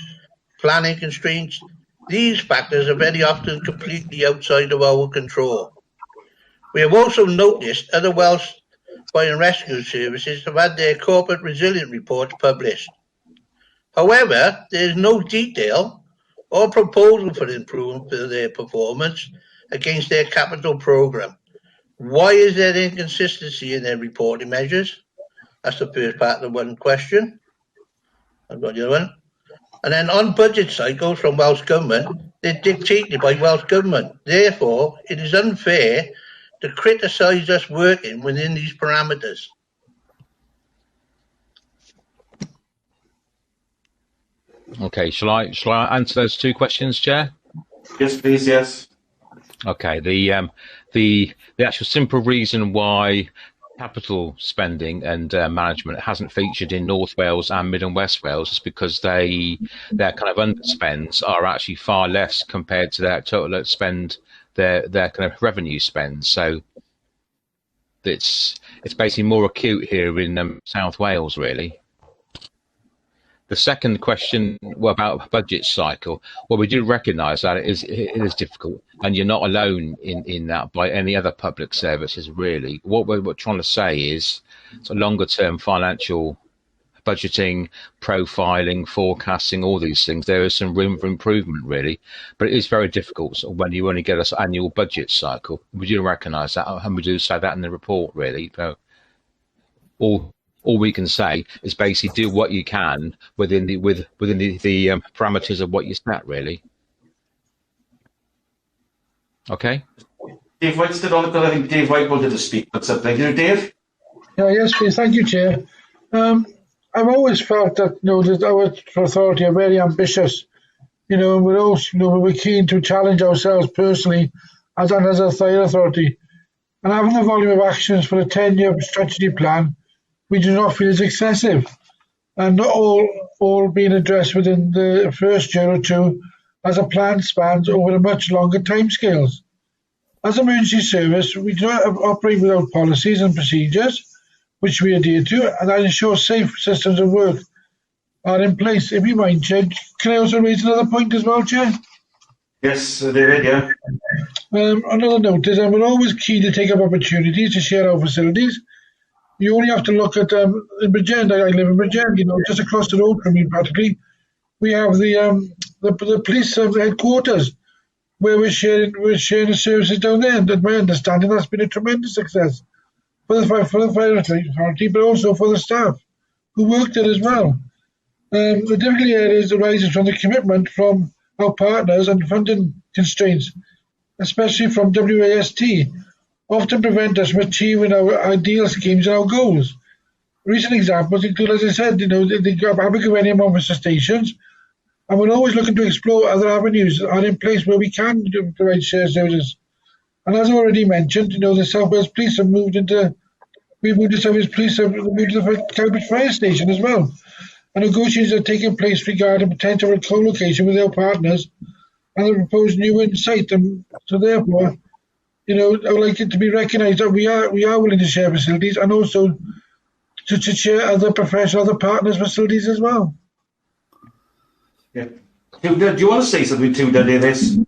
planning constraints. These factors are very often completely outside of our control. We have also noticed other Welsh fire and rescue services have had their corporate resilience reports published. However, there is no detail or proposal for improvement for their performance against their capital programme. Why is there inconsistency in their reporting measures? That's the first part of the one question. I've got the other one. And then on budget cycles from Welsh Government, they're dictated by Welsh Government. Therefore, it is unfair to criticise us working within these parameters. Okay, shall I answer those 2 questions, Chair? Yes, please. Yes. Okay. The actual simple reason why capital spending and management hasn't featured in North Wales and Mid and West Wales is because their kind of underspends are actually far less compared to their total spend, their kind of revenue spend. So it's basically more acute here in South Wales, really. The second question about budget cycle, well, we do recognise that it is difficult, and you're not alone in that by any other public services, really. What we're trying to say is it's a longer term financial budgeting, profiling, forecasting, all these things. There is some room for improvement, really, but it is very difficult when you only get an annual budget cycle. We do recognise that, and we do say that in the report, really. So all we can say is basically do what you can within the parameters of what you set, really. Okay. Dave White's still on it, but I think Dave White wanted to speak. What's up, there, Dave? Yeah, yes, please. Thank you, Chair. I've always felt that that our authority are very ambitious. And we're also we're keen to challenge ourselves personally as a fire authority, and having the volume of actions for a 10-year strategy plan, we do not feel is excessive, and not all being addressed within the first year or two, as a plan spans over a much longer timescales. As an emergency service, we do not operate without policies and procedures, which we adhere to, and that ensures safe systems of work are in place. If you mind, Chair, can I also raise another point as well, Chair? Yes, David, yeah. Another note is we're always keen to take up opportunities to share our facilities. You only have to look at in Bridgend. I live in Bridgend, just across the road from me practically. We have the police headquarters where we're sharing the services down there. And my understanding, that's been a tremendous success for the fire authority, but also for the staff who work there as well. The difficulty areas arises from the commitment from our partners and funding constraints, especially from WAST, often prevent us from achieving our ideal schemes and our goals. Recent examples include, as I said, the Abergavenny officer stations, and we're always looking to explore other avenues that are in place where we can provide shared services. And as I already mentioned, the South Wales Police have moved to the Cowbridge Fire Station as well. And negotiations are taking place regarding potential co-location with our partners and the proposed new Wynn site. And so therefore, I would like it to be recognised that we are willing to share facilities and also to share other partners' facilities as well. Yeah. Do you want to say something too, Davis?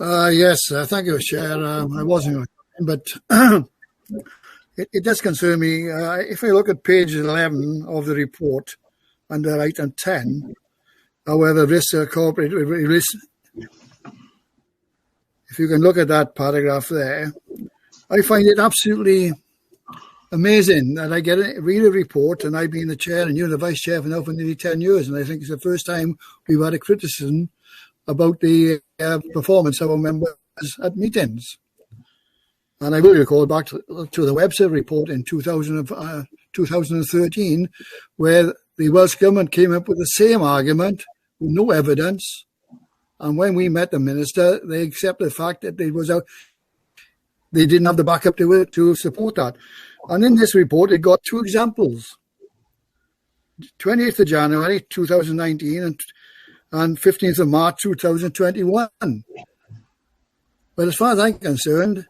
Yes, thank you, Chair. I wasn't, but it does concern me. If I look at page 11 of the report under item 10, however, risks are corporate risk. If you can look at that paragraph there, I find it absolutely amazing that I read a report, and I've been the chair and you're the vice chair for nearly 10 years, and I think it's the first time we've had a criticism about the performance of our members at meetings. And I will recall back to the Webster report in 2013, where the Welsh Government came up with the same argument with no evidence. And when we met the minister, they accepted the fact that they didn't have the backup to support that. And in this report, it got two examples. 28th of January 2019 and 15th of March 2021. But as far as I'm concerned,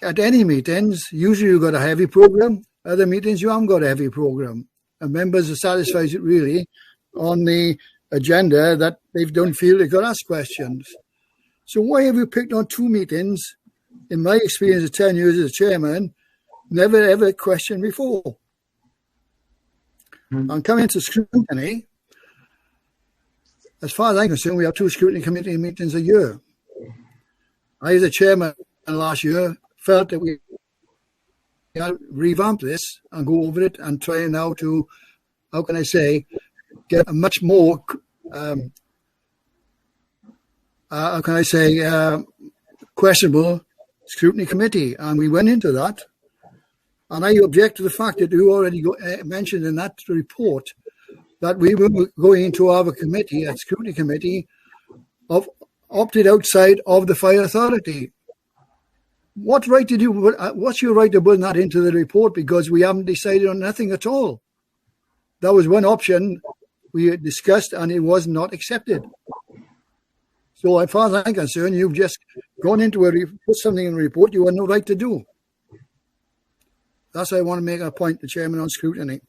at any meetings, usually you've got a heavy program. Other meetings, you haven't got a heavy program. And members are satisfied, really, on the agenda that they don't feel they've got to ask questions. So why have you picked on two meetings? In my experience of 10 years as chairman, never ever questioned before. And coming to scrutiny, as far as I'm concerned, we have two scrutiny committee meetings a year. I, as a chairman last year, felt that we had to revamp this and go over it and try now to, how can I say, get a much more, questionable scrutiny committee. And we went into that. And I object to the fact that you already mentioned in that report that we were going to have a committee, a scrutiny committee, of opted outside of the fire authority. What right did you? What's your right to put that into the report? Because we haven't decided on nothing at all. That was one option we discussed, and it was not accepted. So, as far as I'm concerned, you've just gone into put something in the report you had no right to do. That's why I want to make a point, the chairman, on scrutiny.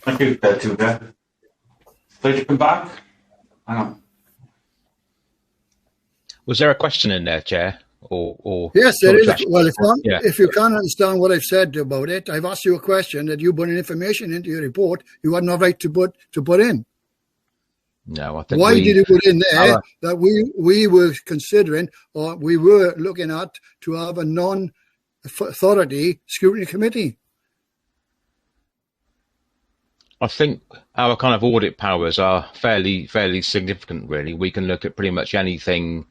Thank you, Tudor. Ready to come back? Hang on. Was there a question in there, Chair? Or Yes, there is. Josh? Well, Yeah. if you can't understand what I've said about it, I've asked you a question that you put in information into your report you had no right to put in. No, I think Why did you put in there our- that we were considering or we were looking at to have a non-authority scrutiny committee? I think our kind of audit powers are fairly significant, really. We can look at pretty much anything,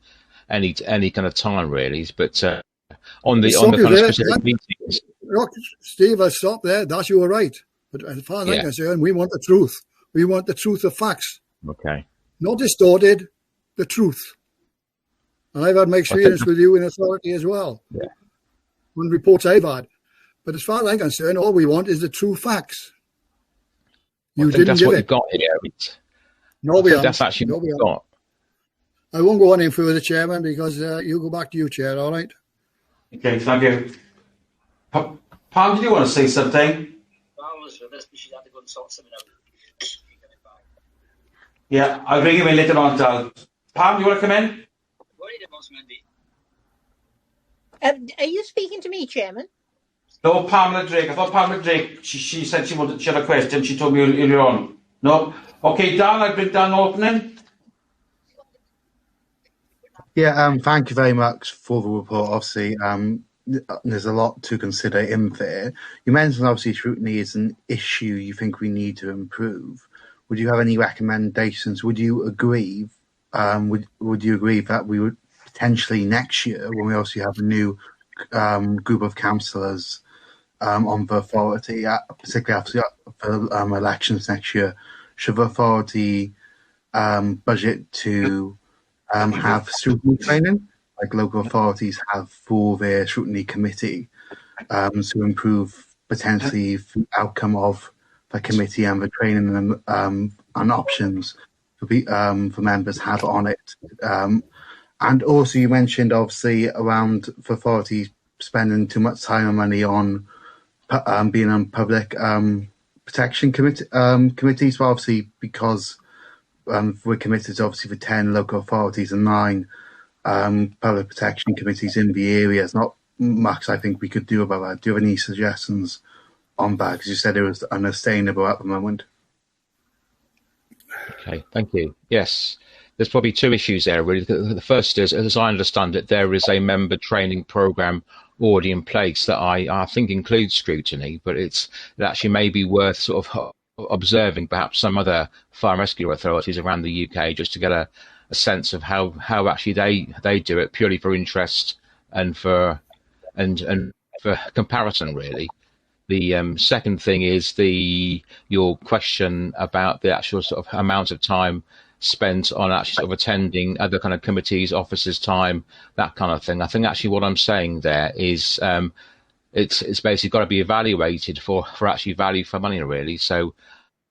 any kind of time, really. But on the kind of specific meetings, Look, Steve, I'll stop there. That's your right. But as far as I'm concerned, we want the truth. We want the truth of facts. Okay. Not distorted, the truth. And I've had my experience with you in authority as well. Yeah. On reports I've had. But as far as I'm concerned, all we want is the true facts. You didn't that's give what it. you've got here. No, we haven't. That's actually what we've got. I won't go on any further, Chairman, because you go back to you, Chair, all right? Okay, thank you. Pam, did you want to say something? Yeah, I'll bring you in later on, Dal. Pam, you want to come in? Are you speaking to me, Chairman? No, Pamela Drake. I thought Pamela Drake, she said she had a question. She told me earlier on. No? Okay, Dan, I'll bring Dan opening. Yeah, thank you very much for the report. Obviously, there's a lot to consider in there. You mentioned, obviously, scrutiny is an issue you think we need to improve. Would you have any recommendations? Would you agree? Would you agree that we would potentially next year, when we also have a new group of councillors on the authority, particularly after elections next year, should the authority budget to have scrutiny training, like local authorities have for their scrutiny committee, to improve potentially the outcome of the committee and the training and options for members have on it. And also, you mentioned obviously around the authority spending too much time and money on being on public protection committees. Well, obviously, because we're committed to obviously for 10 local authorities and 9 public protection committees in the area. There's not much I think we could do about that. Do you have any suggestions on that? Because you said it was unsustainable at the moment. Okay, thank you. Yes, there's probably 2 issues there, really. The first is, as I understand it, there is a member training programme already in place that I think includes scrutiny, but it actually may be worth sort of observing perhaps some other fire and rescue authorities around the UK just to get a sense of how actually they do it, purely for interest and for comparison, really. The second thing is your question about the actual sort of amount of time spent on actually sort of attending other kind of committees, officers' time, that kind of thing. I think actually what I'm saying there is it's basically got to be evaluated for actually value for money, really. So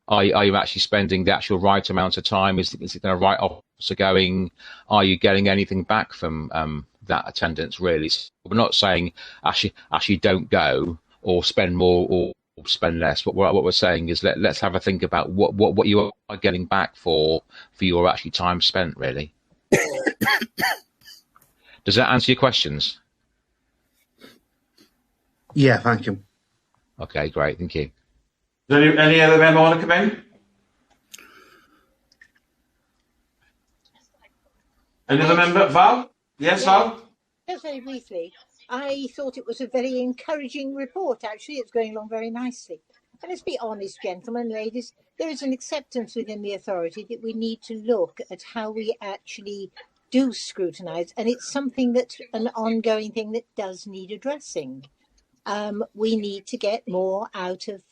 are you actually spending the actual right amount of time? Is it the right officer going? Are you getting anything back from that attendance, really? So we're not saying actually don't go or spend more or spend less. But what we're saying is let's have a think about what you are getting back for your actually time spent, really. Does that answer your questions? Yeah, thank you. Okay, great, thank you. Does any other member want to come in? Another member? Val? Yes, Val? Just very briefly, I thought it was a very encouraging report, actually. It's going along very nicely. And let's be honest, gentlemen, ladies, there is an acceptance within the authority that we need to look at how we actually do scrutinise, and it's something that's an ongoing thing that does need addressing. We need to get more out of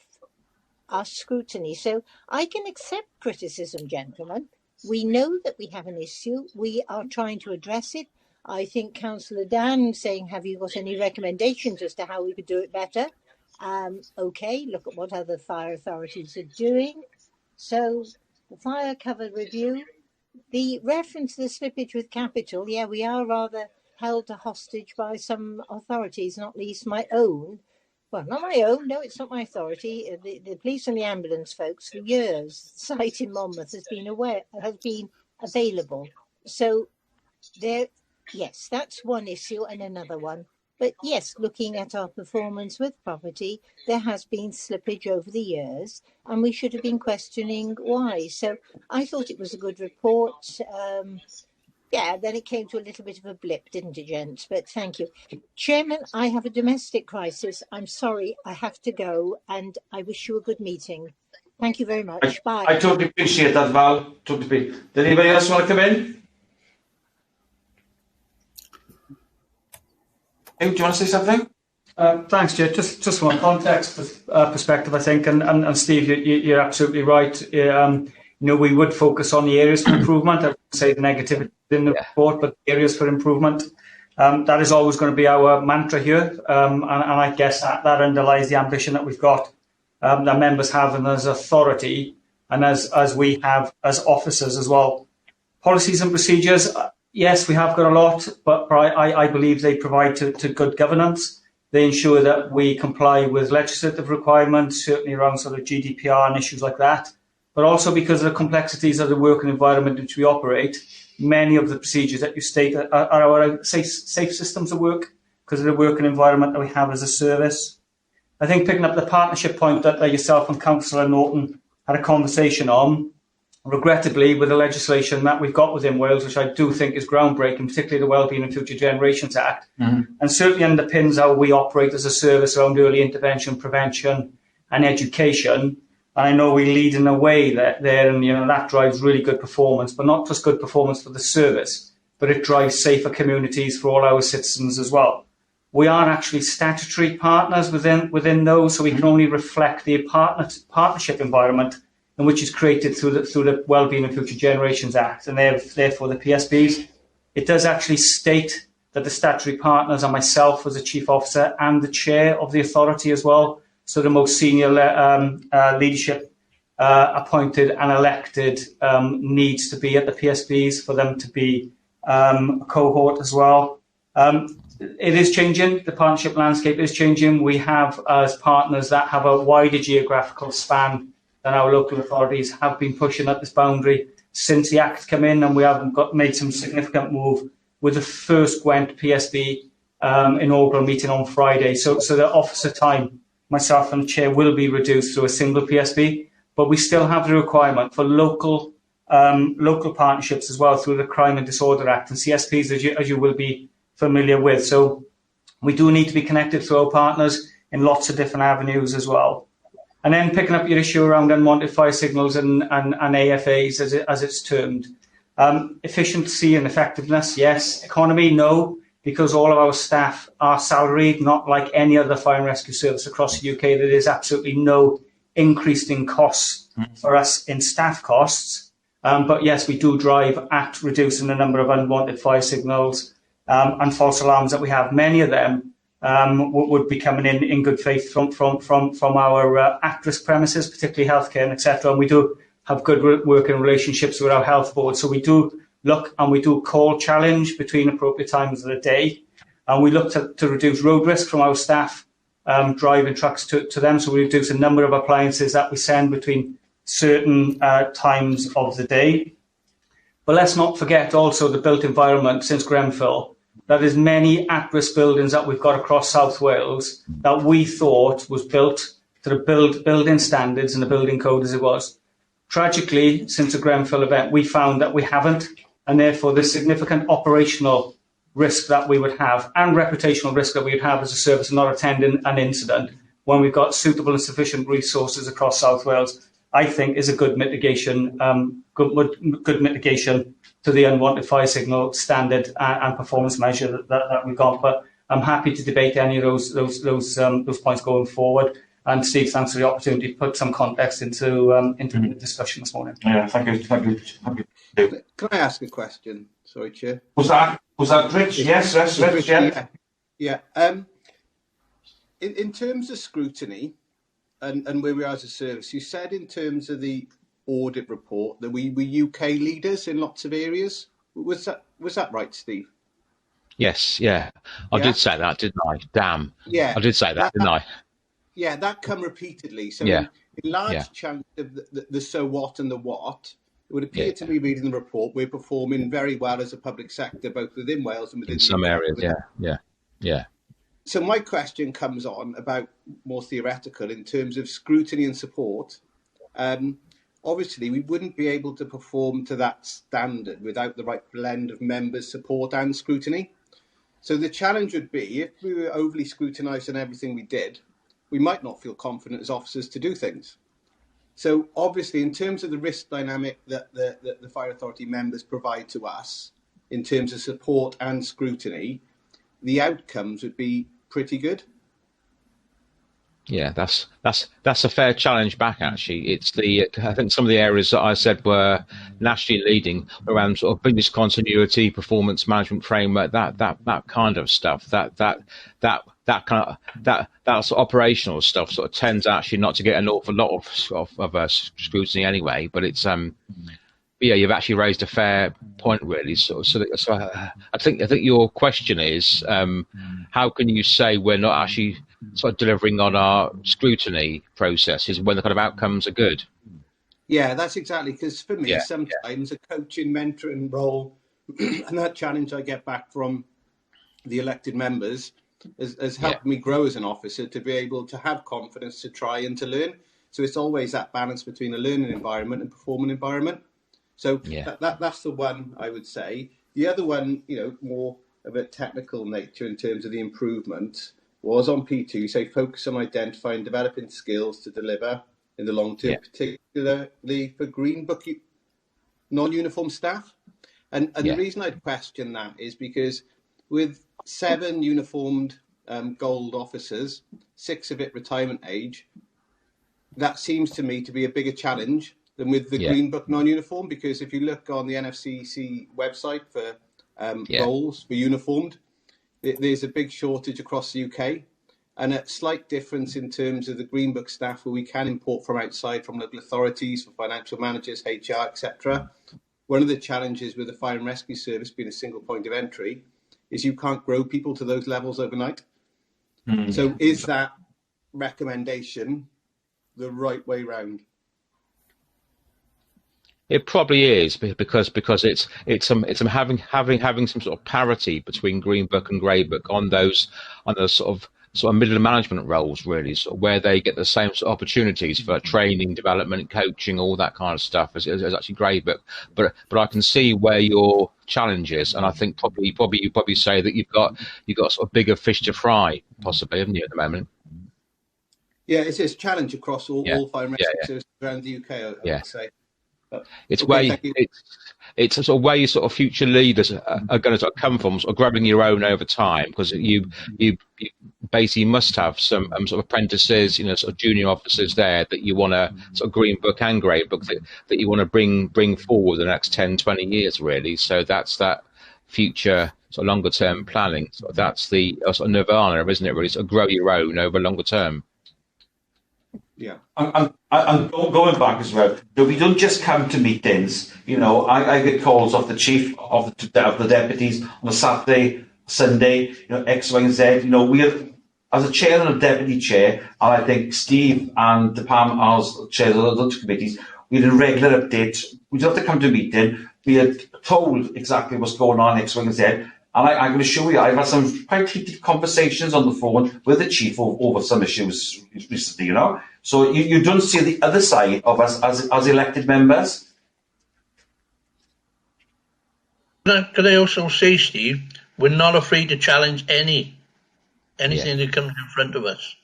our scrutiny. So I can accept criticism, gentlemen. We know that we have an issue. We are trying to address it. I think Councillor Dan saying, have you got any recommendations as to how we could do it better? Okay, look at what other fire authorities are doing. So the fire cover review, the reference to the slippage with capital, yeah, we are rather held to hostage by some authorities, not least my own. well, not my own, no, it's not my authority. The police and the ambulance folks, for years, the site in Monmouth has been available. So there, yes, that's one issue and another one. But yes, looking at our performance with property, there has been slippage over the years, and we should have been questioning why. So I thought it was a good report. Yeah, then it came to a little bit of a blip, didn't it, gents? But thank you. Chairman, I have a domestic crisis. I'm sorry, I have to go, and I wish you a good meeting. Thank you very much. Bye. I totally appreciate that, Val. Totally. Did anybody else want to come in? Hey, do you want to say something? Thanks, Jay. Just from a context perspective, I think, and Steve, you're absolutely right. We would focus on the areas for improvement. I wouldn't say the negativity in the report, but the areas for improvement. That is always going to be our mantra here, and I guess that underlies the ambition that we've got, that members have, and as authority, and as we have as officers as well. Policies and procedures. Yes, we have got a lot, but I believe they provide to good governance. They ensure that we comply with legislative requirements, certainly around sort of GDPR and issues like that. But also because of the complexities of the working environment in which we operate, many of the procedures that you state are our safe systems of work because of the working environment that we have as a service. I think picking up the partnership point that yourself and Councillor Norton had a conversation on, regrettably, with the legislation that we've got within Wales, which I do think is groundbreaking, particularly the Wellbeing and Future Generations Act, and certainly underpins how we operate as a service around early intervention, prevention and education. And I know we lead in a way there, and that drives really good performance, but not just good performance for the service, but it drives safer communities for all our citizens as well. We are actually statutory partners within those, so we can only reflect the partnership environment in which is created through the Wellbeing and Future Generations Act, and therefore the PSBs. It does actually state that the statutory partners are myself as a chief officer and the chair of the authority as well. So the most senior leadership appointed and elected needs to be at the PSBs for them to be a cohort as well. It is changing. The partnership landscape is changing. We have as partners that have a wider geographical span than our local authorities have been pushing at this boundary since the Act came in, and we have made some significant move with the first Gwent PSB inaugural meeting on Friday. So the officer time, myself and the chair, will be reduced through a single PSB, but we still have the requirement for local partnerships as well through the Crime and Disorder Act and CSPs, as you will be familiar with. So we do need to be connected through our partners in lots of different avenues as well. And then picking up your issue around unwanted fire signals and AFAs, as it's termed. Efficiency and effectiveness, yes. Economy, no, because all of our staff are salaried, not like any other fire and rescue service across the UK. There is absolutely no increase in costs for us in staff costs. But yes, we do drive at reducing the number of unwanted fire signals and false alarms that we have. Many of them would be coming in good faith from our at-risk premises, particularly healthcare and etc. And we do have good working relationships with our health board. So we do look and we do call challenge between appropriate times of the day. And we look to reduce road risk from our staff driving trucks to them. So we reduce the number of appliances that we send between certain times of the day. But let's not forget also the built environment since Grenfell. That is many at-risk buildings that we've got across South Wales that we thought was built to the building standards and the building code as it was. Tragically, since the Grenfell event, we found that we haven't, and therefore the significant operational risk that we would have and reputational risk that we would have as a service not attending an incident when we've got suitable and sufficient resources across South Wales, I think is a good mitigation, good mitigation to the unwanted fire signal standard and performance measure that we've got. But I'm happy to debate any of those points going forward. And Steve, thanks for the opportunity to put some context into the discussion this morning. Yeah, thank you. Can I ask a question? Sorry, Chair. Was that Rich? Yes, Rich. Yeah. In terms of scrutiny and where we are as a service, you said in terms of the audit report that we were UK leaders in lots of areas. Was that right, Steve? Yes, yeah. I did say that, didn't I? Damn. Yeah. I did say that, didn't I? Yeah, that come repeatedly. So Yeah. in large Yeah. chunks of the so what and the what, it would appear to me, reading the report, we're performing very well as a public sector, both within Wales and within In some areas, yeah. So my question comes on about more theoretical in terms of scrutiny and support. Obviously, we wouldn't be able to perform to that standard without the right blend of members' support and scrutiny. So the challenge would be, if we were overly scrutinised in everything we did, we might not feel confident as officers to do things. So obviously, in terms of the risk dynamic that the Fire Authority members provide to us, in terms of support and scrutiny, the outcomes would be pretty good. Yeah, that's a fair challenge back. Actually, I think some of the areas that I said were nationally leading around sort of business continuity, performance management framework, that kind of stuff. That sort of operational stuff sort of tends actually not to get an awful lot of scrutiny anyway. But it's yeah, you've actually raised a fair point, really. So I think your question is, how can you say we're not actually sort of delivering on our scrutiny processes when the kind of outcomes are good? Yeah, that's exactly, because for me, Yeah, sometimes a coaching, mentoring role, and that challenge I get back from the elected members has helped me grow as an officer to be able to have confidence to try and to learn. So it's always that balance between a learning environment and performing environment. So that's the one I would say. The other one, more of a technical nature in terms of the improvement, was on P2. You say focus on identifying and developing skills to deliver in the long term, particularly for Green Book non-uniform staff. And the reason I'd question that is because with 7 uniformed gold officers, 6 of it retirement age, that seems to me to be a bigger challenge than with the Green Book non-uniform, because if you look on the NFCC website for roles for uniformed, there's a big shortage across the UK, and a slight difference in terms of the Green Book staff where we can import from outside, from local authorities, for financial managers, HR, etc. One of the challenges with the Fire and Rescue Service being a single point of entry is you can't grow people to those levels overnight. So is that recommendation the right way round? It probably is, because it's having some sort of parity between Green Book and Grey Book on those sort of middle management roles, really, sort of where they get the same sort of opportunities for training, development, coaching, all that kind of stuff as actually Grey Book. But I can see where your challenge is, and I think you probably say that you've got sort of bigger fish to fry, possibly, haven't you, at the moment? Yeah, it's a challenge across all fire and rescue services around the UK, I would say. It's it's a sort of where your sort of future leaders are going to sort of come from, sort of grabbing your own over time, because you basically must have some sort of apprentices, sort of junior officers there that you want to sort of Green Book and Grey Book that you want to bring forward the next 10, 20 years, really. So that's that future sort of longer term planning. So that's the sort of nirvana, isn't it? Really, sort of grow your own over longer term. Yeah, I'm going back as well. We don't just come to meetings. I get calls off the chief of the deputies on a Saturday, Sunday. X, Y, and Z. We have, as a chair and a deputy chair, and I think Steve and the Pam as chairs of the other committees, we had a regular update. We don't have to come to a meeting. We are told exactly what's going on, X, Y, and Z. And I'm going to show you, I've had some quite heated conversations on the phone with the chief over some issues recently, So you don't see the other side of us as elected members. Could I also say, Steve, we're not afraid to challenge anything that comes in front of us.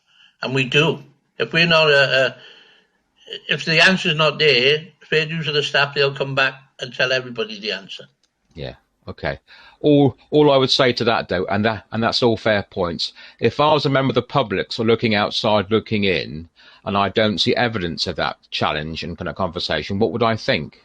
And we do. If we're not, if the answer's not there, fair dues to the staff, they'll come back and tell everybody the answer. Yeah. Okay. All I would say to that, though, and that's all fair points. If I was a member of the public, so looking outside, looking in, and I don't see evidence of that challenge and kind of conversation, what would I think?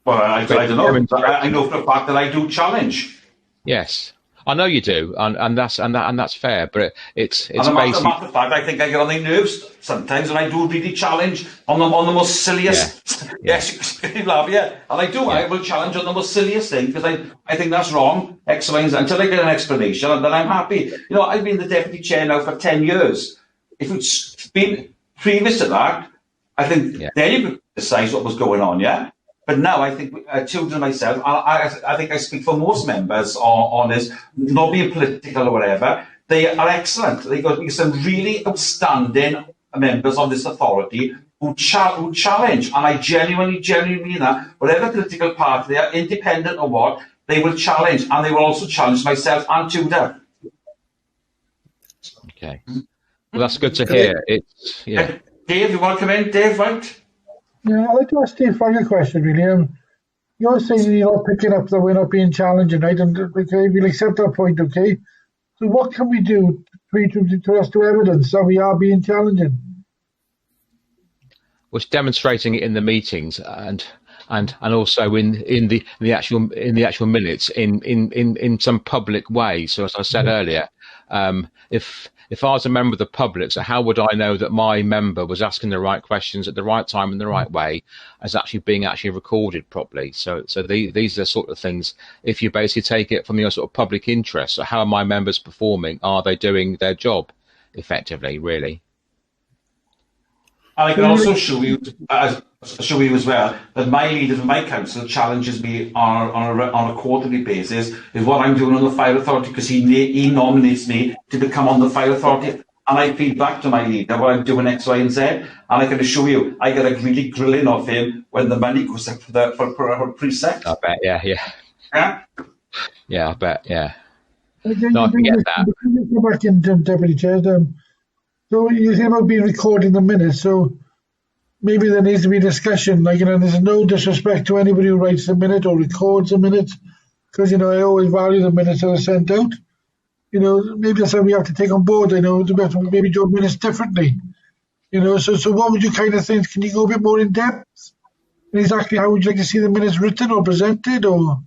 Well, I don't know. I know for a fact that I do challenge. Yes. I know you do, and that's fair. But it's And a basically. matter of fact, I think I get on their nerves sometimes, and I do really challenge on the most silliest. Yes, you laugh, yeah. And I do. I will challenge on the most silliest thing because I think that's wrong. X, Y, and Z. Until I get an explanation, and then I'm happy. You know, I've been the deputy chair now for 10 years. If it's been previous to that, I think then you could decide what was going on. Yeah. But now I think children myself, I think I speak for most members on this, not being political or whatever. They are excellent. They got some really outstanding members of this authority who challenge, and I genuinely mean that. Whatever political party they are, independent or what, they will challenge, and they will also challenge myself and Tudor. Okay, well that's good to hear. It's Dave, you want to come in, Dave? Right? Yeah, I'd like to ask Steve Frank a question, really. You're saying you're not picking up that we're not being challenged, right? And okay, we'll accept that point, okay? So what can we do to us to evidence that we are being challenging? Was demonstrating it in the meetings and also in the actual minutes in some public way. So as I said earlier, if I was a member of the public, so how would I know that my member was asking the right questions at the right time in the right way, as actually being recorded properly? So these are the sort of things. If you basically take it from your sort of public interest, so how are my members performing? Are they doing their job effectively? Really? And I can also show you as well that my leader for my council challenges me on a quarterly basis is what I'm doing on the fire authority, because he nominates me to become on the fire authority, and I feed back to my leader what I'm doing X, Y, and Z. And I can assure you, I get a really grilling off him when the money goes up for precinct. I bet, yeah. Yeah, I bet, yeah. Okay, no, I can get that. Go back in, Deputy Chair. So you say about being recording the minutes, so maybe there needs to be discussion, there's no disrespect to anybody who writes the minute or records the minutes, because, I always value the minutes that are sent out. Maybe that's something we have to take on board, we have to maybe do minutes differently. So what would you kind of think? Can you go a bit more in depth? Exactly how would you like to see the minutes written or presented, or?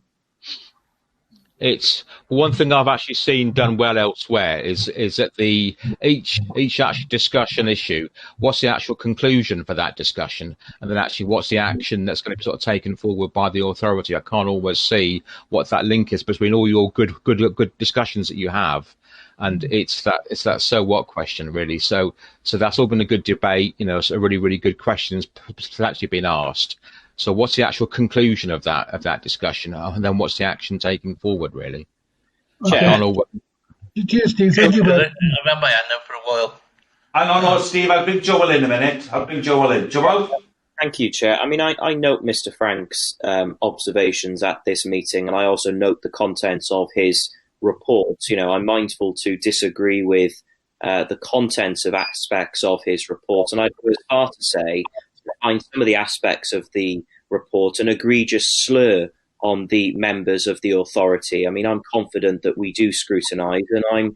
It's one thing I've actually seen done well elsewhere is that each actual discussion issue, what's the actual conclusion for that discussion, and then actually what's the action that's going to be sort of taken forward by the authority. I can't always see what that link is between all your good discussions that you have, and it's that so what question really. So that's all been a good debate. It's a really good questions actually been asked. So what's the actual conclusion of that discussion, and then what's the action taking forward, really? Okay. Cheers, Steve. Thank you. I remember my hand up for a while. No, Steve, I'll bring Joel in a minute. Joel? Thank you, Chair. I mean, I note Mr. Frank's observations at this meeting, and I also note the contents of his report. I'm mindful to disagree with the contents of aspects of his report, and I'd go as far to say find some of the aspects of the report an egregious slur on the members of the authority. I mean, I'm confident that we do scrutinise, and I'm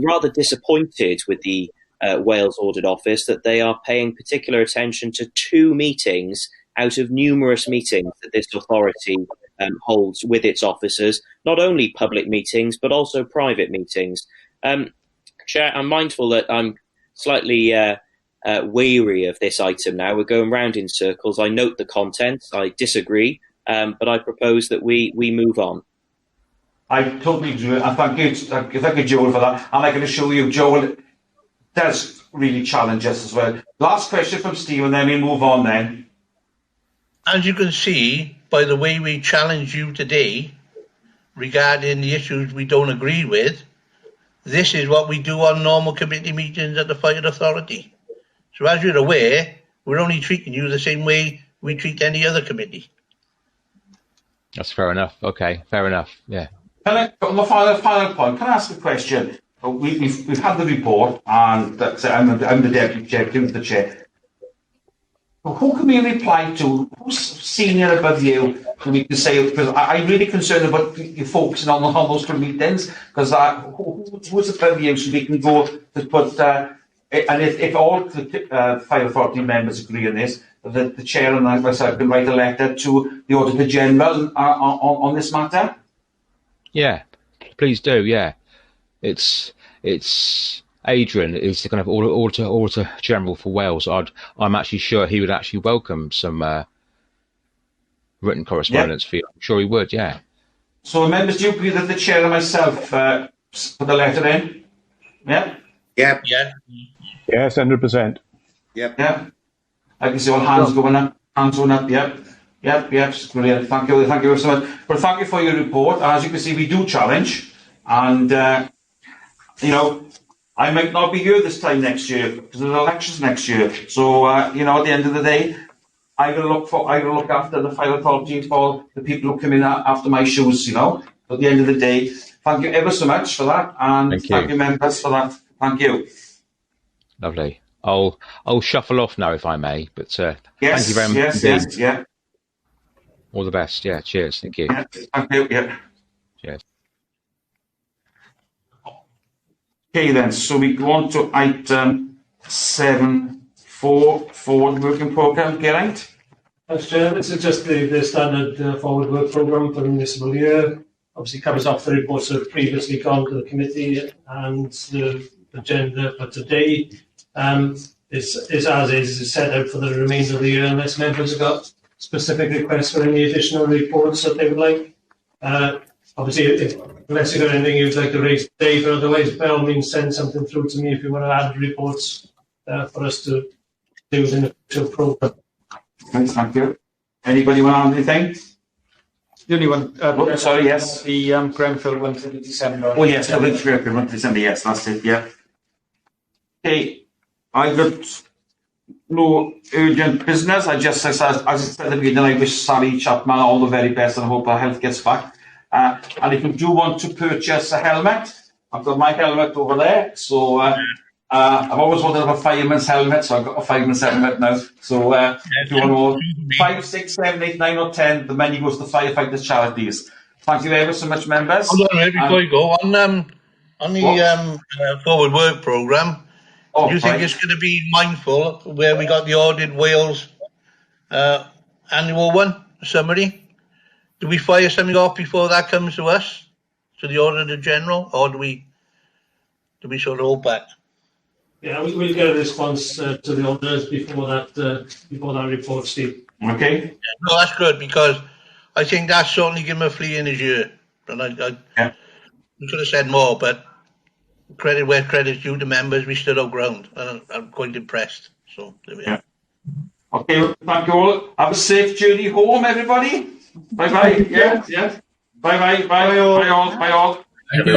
rather disappointed with the Wales Audit Office that they are paying particular attention to 2 meetings out of numerous meetings that this authority holds with its officers, not only public meetings, but also private meetings. Chair, I'm mindful that I'm slightly weary of this item now. We're going round in circles. I note the contents. I disagree, but I propose that we move on. I totally agree. And thank you, Joel, for that. And I can assure you, Joel does really challenge us as well. Last question from Steve, and then we move on then. As you can see, by the way we challenge you today regarding the issues we don't agree with, this is what we do on normal committee meetings at the Fire Authority. So as you're aware, we're only treating you the same way we treat any other committee. That's fair enough. Okay, fair enough. Yeah. On the final point, can I ask a question? We've had the report, and I'm the deputy chair, Tim's the chair. Who can we reply to? Who's senior above you? So we can say, because I'm really concerned about you focusing on those 2 meetings, because who's above you, so we can go to put. And if all the Fire Authority members agree on this, the chair and myself can write a letter to the Auditor General on this matter. Yeah, please do. Yeah, it's Adrian is the kind of Auditor General for Wales. I'm actually sure he would actually welcome some written correspondence for you. I'm sure he would. Yeah. So, members, do you agree that the chair and myself put the letter in? Yeah. Yep. Yeah. Yes, 100%. Yep. Yeah. I can see all hands going up. Hands going up. Yep. Yep. Brilliant. Thank you. Thank you so much. But thank you for your report. As you can see, we do challenge, and you know, I might not be here this time next year because there's elections next year. So you know, at the end of the day, I will look after the fire authority for the people who come in after my shoes. You know, but at the end of the day, thank you ever so much for that, and thank you members for that. Thank you. Lovely. I'll shuffle off now if I may, but thank you very much. Yes, yeah. All the best. Yeah, cheers. Thank you. Yeah, thank you. Yeah. Cheers. Okay then, so we go on to item 7.4, forward working programme, Geraint. Thanks, Chair. This is just the standard forward work programme for the municipal year. Obviously covers off the reports that have previously gone to the committee, and the agenda for today is set out for the remainder of the year, unless members have got specific requests for any additional reports that they would like. Obviously, unless you've got anything you'd like to raise today, but otherwise, by all means, send something through to me if you want to add reports for us to do within the official programme. Thanks, thank you. Anybody want to add anything? The only one. Sorry, yes. The Grenfell one to December. Oh, yes, the Grenfell one to December, yes, that's it, yeah. Okay, I've got no urgent business. As I said at the beginning, I wish Sally Chapman all the very best and I hope her health gets back. And if you do want to purchase a helmet, I've got my helmet over there. So I've always wanted to have a fireman's helmet, so I've got a fireman's helmet now. So if you want to 5, 6, 7, 8, 9 or 10, the money goes to Firefighters Charities. Thank you ever so much, members. Hold on, before you go, on the forward work programme, do you think it's going to be mindful where we got the Audit Wales annual one, summary? Do we fire something off before that comes to us, to the Auditor General, or do we sort of hold back? Yeah, we'll get a response to the auditors before that report, Steve. Okay. Yeah, no, that's good, because I think that's certainly give him a flea in his ear. And we could have said more, but credit where credit's due to members, we stood our ground. I'm quite impressed. So there we are. Okay, thank you all. Have a safe journey home, everybody. Bye bye. Yeah. Bye bye. Bye all. Bye all. Thank you.